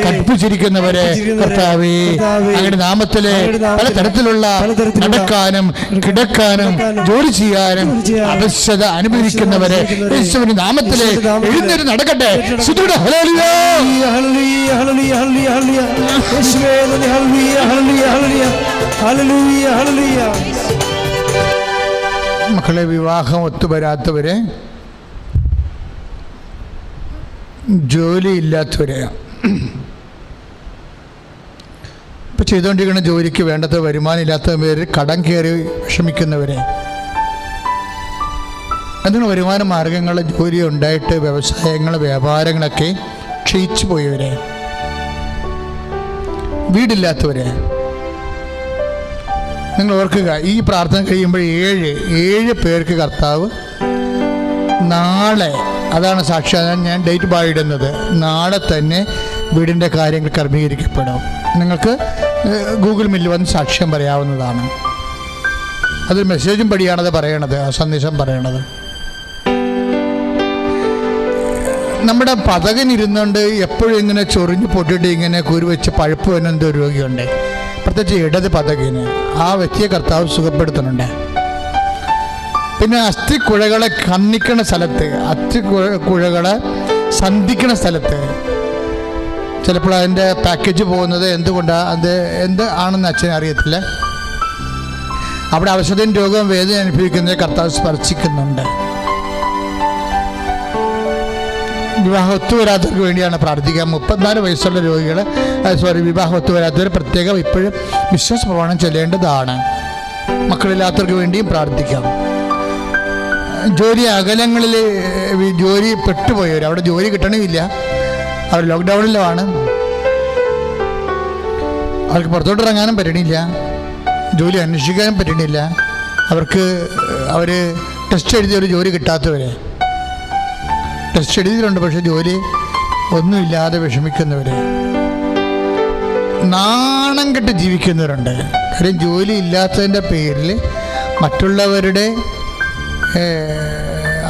കൽപ്പിച്ചിരിക്കുന്നവരെ കർത്താവേ അങ്ങയുടെ നാമത്തില് പലതരത്തിലുള്ള നടക്കാനും കിടക്കാനും ജോലി ചെയ്യാനും അവശത അനുഭവിക്കുന്നവരെ യേശുവിന്റെ നാമത്തില് എഴുന്നേറ്റ് നടക്കട്ടെ. മക്കളെ, വിവാഹം ഒത്തുവരാത്തവരെ, ജോലിയില്ലാത്തവരെ, ഇപ്പം ചെയ്തുകൊണ്ടിരിക്കുന്ന ജോലിക്ക് വേണ്ടത് വരുമാനം ഇല്ലാത്തവർ, കടം കയറി വിഷമിക്കുന്നവരെ, അതിന് വരുമാന മാർഗങ്ങൾ, ജോലി ഉണ്ടായിട്ട് വ്യവസായങ്ങൾ, വ്യാപാരങ്ങളൊക്കെ ക്ഷയിച്ചു പോയവരെ, വീടില്ലാത്തവരെ, നിങ്ങൾ ഓർക്കുക, ഈ പ്രാർത്ഥന കഴിയുമ്പോൾ 7 പേർക്ക് കർത്താവ് നാളെ, അതാണ് സാക്ഷാത് ഞാൻ ഡേറ്റ് പാടിടുന്നത്, നാളെ തന്നെ വീടിൻ്റെ കാര്യങ്ങൾ ക്രമീകരിക്കപ്പെടും. നിങ്ങൾക്ക് ഗൂഗിൾ മീറ്റിൽ വന്ന് സാക്ഷ്യം പറയാവുന്നതാണ്. അതൊരു മെസ്സേജും പടിയാണത് പറയണത്, ആ സന്ദേശം പറയണത്. നമ്മുടെ പതകനിരുന്നുകൊണ്ട് എപ്പോഴും ഇങ്ങനെ ചൊറിഞ്ഞ് പൊട്ടിയിട്ട് ഇങ്ങനെ കുരുവെച്ച് പഴുപ്പ് വരുന്ന ഒരു രോഗിയുണ്ട്, പ്രത്യേകിച്ച് ഇടത് പതകിന്. ആ വ്യക്തിയെ കർത്താവ് സുഖപ്പെടുത്തുന്നുണ്ട്. പിന്നെ അസ്ഥിക്കുഴകളെ കന്നിക്കണ സ്ഥലത്ത്, അസ്ഥിക്കുഴകളെ സന്ധിക്കണ സ്ഥലത്ത് ചിലപ്പോൾ അതിൻ്റെ പാക്കേജ് പോകുന്നത് എന്തുകൊണ്ടാണ്, അത് എന്ത് ആണെന്ന് അച്ഛനെ അറിയത്തില്ല. അവിടെ അവശതയും രോഗവും വേദന അനുഭവിക്കുന്നത് കർത്താവ് സ്പർശിക്കുന്നുണ്ട്. വിവാഹം ഒത്തുവരാത്തവർക്ക് വേണ്ടിയാണ് പ്രാർത്ഥിക്കുക. 34 വയസ്സുള്ള രോഗികൾ, വിവാഹം ഒത്തുവരാത്തവർ പ്രത്യേകം ഇപ്പോഴും വിശ്വാസ പ്രമാണം ചെല്ലേണ്ടതാണ്. മക്കളില്ലാത്തവർക്ക് വേണ്ടിയും പ്രാർത്ഥിക്കാം. ജോലി അകലങ്ങളിൽ ജോലി പെട്ടുപോയവർ, അവിടെ ജോലി കിട്ടണമില്ല, അവർ ലോക്ക്ഡൗണിലുമാണ്, അവർക്ക് പുറത്തോട്ട് ഇറങ്ങാനും പറ്റണില്ല, ജോലി അന്വേഷിക്കാനും പറ്റണില്ല, അവർ ടെസ്റ്റ് എഴുതിയൊരു ജോലി കിട്ടാത്തവരെ, ടെസ്റ്റ് എഴുതിയിട്ടുണ്ട് പക്ഷെ ജോലി ഒന്നുമില്ലാതെ വിഷമിക്കുന്നവർ, നാണം കെട്ട് ജീവിക്കുന്നവരുണ്ട്. കാര്യം ജോലി ഇല്ലാത്തതിൻ്റെ പേരിൽ മറ്റുള്ളവരുടെ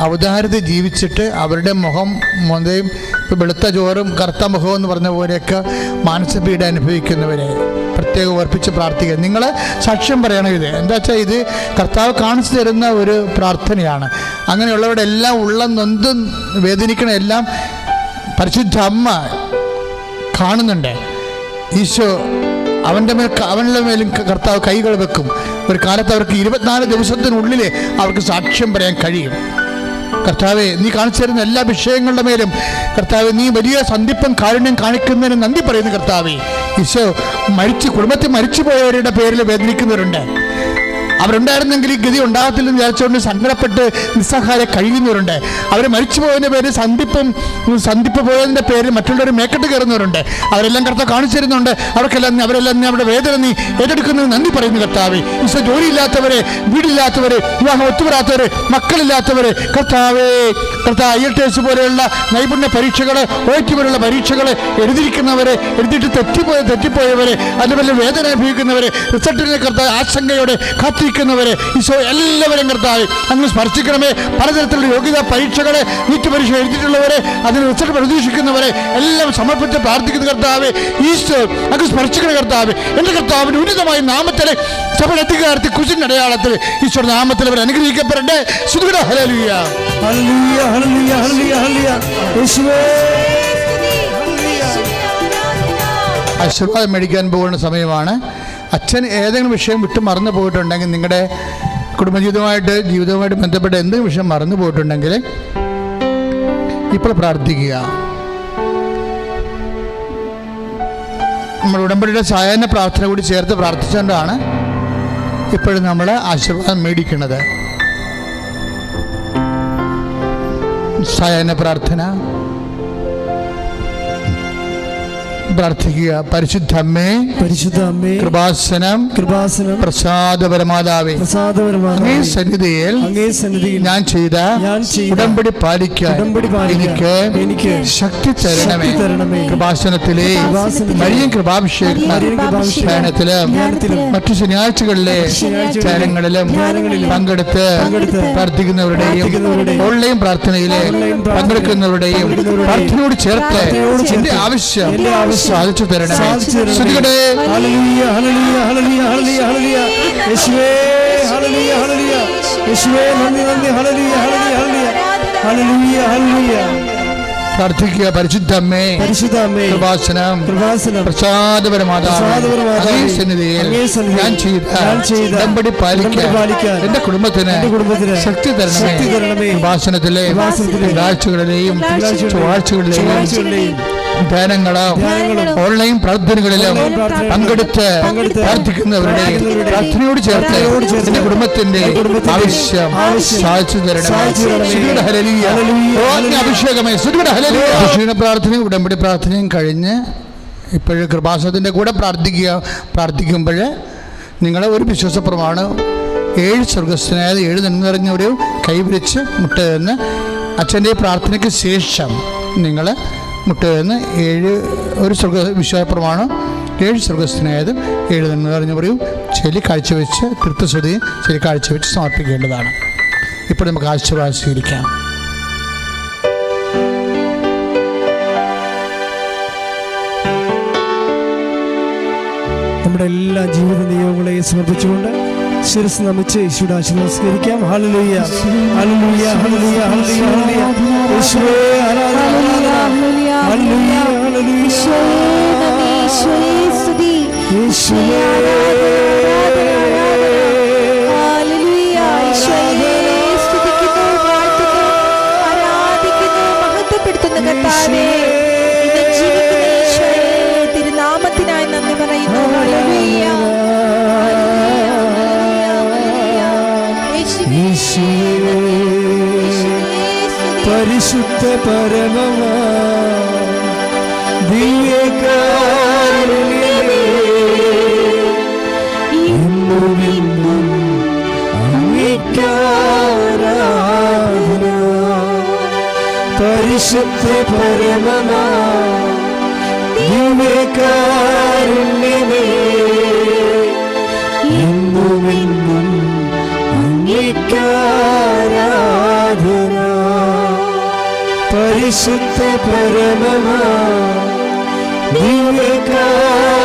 ഔദാര്യത്തിൽ ജീവിച്ചിട്ട് അവരുടെ മുഖം മൊന്തയും ഇപ്പോൾ വെളുത്ത ചോറും കറുത്ത മുഖം എന്ന് പറഞ്ഞ പോലെയൊക്കെ മാനസിക പീഡ അനുഭവിക്കുന്നവരെ പ്രത്യേകം ഓർപ്പിച്ച് പ്രാർത്ഥിക്കുക. നിങ്ങൾ സാക്ഷ്യം പറയണം. ഇത് എന്താ വെച്ചാൽ ഇത് കർത്താവ് കാണിച്ചു തരുന്ന ഒരു പ്രാർത്ഥനയാണ്. അങ്ങനെയുള്ളവരുടെ എല്ലാം ഉള്ള നൊന്തും വേദനിക്കണ എല്ലാം പരിശുദ്ധ അമ്മ കാണുന്നുണ്ട്. ഈശോ അവൻ്റെ മേലും കർത്താവ് കൈകൾ വെക്കും. ഒരു കാലത്ത് അവർക്ക് 24 ദിവസത്തിനുള്ളിൽ അവർക്ക് സാക്ഷ്യം പറയാൻ കഴിയും. കർത്താവെ, നീ കാണിച്ചു തരുന്ന എല്ലാ വിഷയങ്ങളുടെ മേലും കർത്താവെ, നീ വലിയ സന്ധിപ്പൻ കാരുണ്യം കാണിക്കുന്നതിന് നന്ദി പറയുന്നു. കർത്താവെ, ഈശോ കുടുംബത്തിൽ മരിച്ചു പോയവരുടെ പേരിൽ വേദനിക്കുന്നവരുണ്ട്. അവരുണ്ടായിരുന്നെങ്കിൽ ഈ ഗതി ഉണ്ടാകത്തില്ലെന്ന് വിചാരിച്ചുകൊണ്ട് സങ്കടപ്പെട്ട് നിസ്സഹായ കഴിയുന്നവരുണ്ട്. അവർ മരിച്ചു പോയതിൻ്റെ പേര് സന്ധിപ്പ് പോയതിൻ്റെ പേരിൽ മറ്റുള്ളവർ മേക്കെട്ട് കയറുന്നവരുണ്ട്. അവരെല്ലാം കർത്താവ് കാണിച്ചു തരുന്നുണ്ട്. അവരെല്ലാം അവരുടെ വേദന നീ ഏറ്റെടുക്കുന്നത് നന്ദി പറയുന്നു. കർത്താവെ, ഈശോ ജോലിയില്ലാത്തവരെ, വീടില്ലാത്തവരെ, വിവാഹം ഒത്തുവരാത്തവരെ, മക്കളില്ലാത്തവരെ, കർത്താവേ, IELTS പോലെയുള്ള നൈപുണ്യ പരീക്ഷകൾ, OET പോലുള്ള പരീക്ഷകൾ എഴുതിയിരിക്കുന്നവരെ, എഴുതിയിട്ട് തെറ്റിപ്പോയവരെ, അതുപോലെ വേദന അനുഭവിക്കുന്നവരെ, റിസൾട്ടിനെ കർത്താവ് ആശങ്കയോടെ കാത്തിരിക്കുന്നവരെ, ഈശോ എല്ലാവരും കർത്താവെ അങ്ങ് സ്പർശിക്കണമേ. പലതരത്തിലുള്ള യോഗ്യതാ പരീക്ഷകളെ, നീറ്റ് പരീക്ഷ എഴുതിയിട്ടുള്ളവരെ, അതിന് റിസൾട്ട് പ്രതീക്ഷിക്കുന്നവരെ എല്ലാം സമർപ്പിച്ച് പ്രാർത്ഥിക്കുന്ന കർത്താവെ, ഈശോ അങ്ങ് സ്പർശിക്കണ കർത്താവെ. എൻ്റെ കർത്താവിൻ്റെ ഉന്നതമായ നാമത്തിലെ സഭയെത്തിക്കാർത്തി കുശിൻ്റെ അടയാളത്തിൽ ഈശോയുടെ നാമത്തിൽ അവർ അനുഗ്രഹിക്കപ്പെടട്ടെ. ഹല്ലേലൂയ, ഹല്ലേലൂയ, ഹല്ലേലൂയ, ഹല്ലേലൂയ. യേശുവേ, ആശീർവാദം മേടിക്കാൻ പോകുന്ന സമയമാണ്. അച്ഛൻ ഏതെങ്കിലും വിഷയം വിട്ട് മറന്നു പോയിട്ടുണ്ടെങ്കിൽ, നിങ്ങളുടെ ജീവിതവുമായിട്ട് ബന്ധപ്പെട്ട എന്തെങ്കിലും വിഷയം മറന്നു പോയിട്ടുണ്ടെങ്കിൽ ഇപ്പോൾ പ്രാർത്ഥിക്കുക. നമ്മൾ ഉടമ്പടിയുടെ സായാഹ്ന പ്രാർത്ഥന കൂടി ചേർത്ത് പ്രാർത്ഥിച്ചുകൊണ്ടാണ് ഇപ്പോഴും നമ്മൾ ആശീർവാദം മേടിക്കുന്നത്. സായാഹ്ന പ്രാർത്ഥന പ്രാർത്ഥിക്കുക. പരിശുദ്ധ അമ്മേ, പരിശുദ്ധ അമ്മേ, കൃപാസനം പ്രസാദപരമാതാവേ, അങ്ങേ സന്നിധിയിൽ ഞാൻ ചെയ്ത ഉടമ്പടി പാലിക്കാൻ എനിക്ക് ശക്തി തരണമേ. കൃപാസനത്തിലെ മരിയൻ കൃപാഭിഷേകത്തിലും മറ്റു ശനിയാഴ്ചകളിലെ ധ്യാനങ്ങളിലും പങ്കെടുത്ത് പ്രാർത്ഥിക്കുന്നവരുടെയും ഓൺലൈൻ പ്രാർത്ഥനയിലെ പങ്കെടുക്കുന്നവരുടെയും പ്രാർത്ഥനയോട് ചേർത്ത് എന്റെ ആവശ്യം സാധിച്ചു തരണമേ. ഹല്ലേലൂയ ഹല്ലേലൂയ ഹല്ലേലൂയ ഹല്ലേലൂയ ഹല്ലേലൂയ യേശുവേ ഹല്ലേലൂയ ഹല്ലേലൂയ യേശുവേ നന്ദി നന്ദി ഹല്ലേലൂയ ഹല്ലേലൂയ ഹല്ലേലൂയ ഹല്ലേലൂയ പ്രാർത്ഥിക്കുക. പരിശുദ്ധ അമ്മേ, കൃപാസനം പ്രസാദപരമാതാവേ, സന്നിധിയിൽ ഞാൻ ചെയ്ത ഉടമ്പടി പാലിക്കാൻ എന്റെ കുടുംബത്തിന് ശക്തി തരണമേ. കൃപാസനത്തിലെ തിങ്കളാഴ്ചകളിലെയും ചൊവ്വാഴ്ചകളിലെയും ധ്യാനങ്ങളും ഓൺലൈൻ പ്രാർത്ഥനകളിലും പങ്കെടുത്ത് പ്രാർത്ഥിക്കുന്നവരുടെ പ്രാർത്ഥനയോട് ചേർത്ത് എന്റെ കുടുംബത്തിന്റെ ആവശ്യം സാധിച്ചു തരണമേ. അഭിഷേകമേ, പ്രാർത്ഥനയും ഉടമ്പടി പ്രാർത്ഥനയും കഴിഞ്ഞ് ഇപ്പോഴും കൃപാസനത്തിൻ്റെ കൂടെ പ്രാർത്ഥിക്കുമ്പോൾ നിങ്ങളെ ഒരു വിശ്വാസപ്രമാണം 7 സ്വർഗസ്ഥനായ 7 നന്മ നിറഞ്ഞവരെയും കൈവിരിച്ച് മുട്ടുകയെന്ന് അച്ഛൻ്റെ പ്രാർത്ഥനയ്ക്ക് ശേഷം നിങ്ങൾ മുട്ടുകയെന്ന് ഒരു വിശ്വാസപ്രമാണം 7 സ്വർഗസ്ഥനായതും 7 നന്മ നിറഞ്ഞവരെയും ചൊല്ലി കാഴ്ചവെച്ച് തൃത്വസ്തുതിയും ചൊല്ലി കാഴ്ചവെച്ച് സമർപ്പിക്കേണ്ടതാണ്. ഇപ്പോൾ നമുക്ക് ആശീർവാദം സ്വീകരിക്കാം. നമ്മുടെ എല്ലാ ജീവിത നിയമങ്ങളെയും സമർപ്പിച്ചുകൊണ്ട് ശിരസ് നമിച്ച് യേശുവിന്റെ ആശീർവാദം സ്വീകരിക്കാം. ഹല്ലേലൂയ ഹല്ലേലൂയ ഹല്ലേലൂയ ഹല്ലേലൂയ യേശുവേ ആരാധന ഹല്ലേലൂയ ഹല്ലേലൂയ സ്തുതി യേശുവേ ഹല്ലേലൂയ യേശുവേ സ്തുതിക്കുന്നു വാഴ്ത്തുന്നു ആരാധിക്കുന്നു മഹത്വപ്പെടുത്തുന്നു കർത്താവേ. തിരുനാമത്തിനായി നന്ദി പറയുന്നു. പരിശുദ്ധ പരമമാ ദിവ്യകാരുണ്യമേ, എന്നുമെന്നും അങ്ങേക്കാരാധന. പരിശുദ്ധ പരമമാ ദിവ്യകാരുണ്യമേ, എന്നുമെന്നും അങ്ങേക്കാരാധന. പരിശുദ്ധ പരമമാ ദിവ്യകാരുണ്യമേ,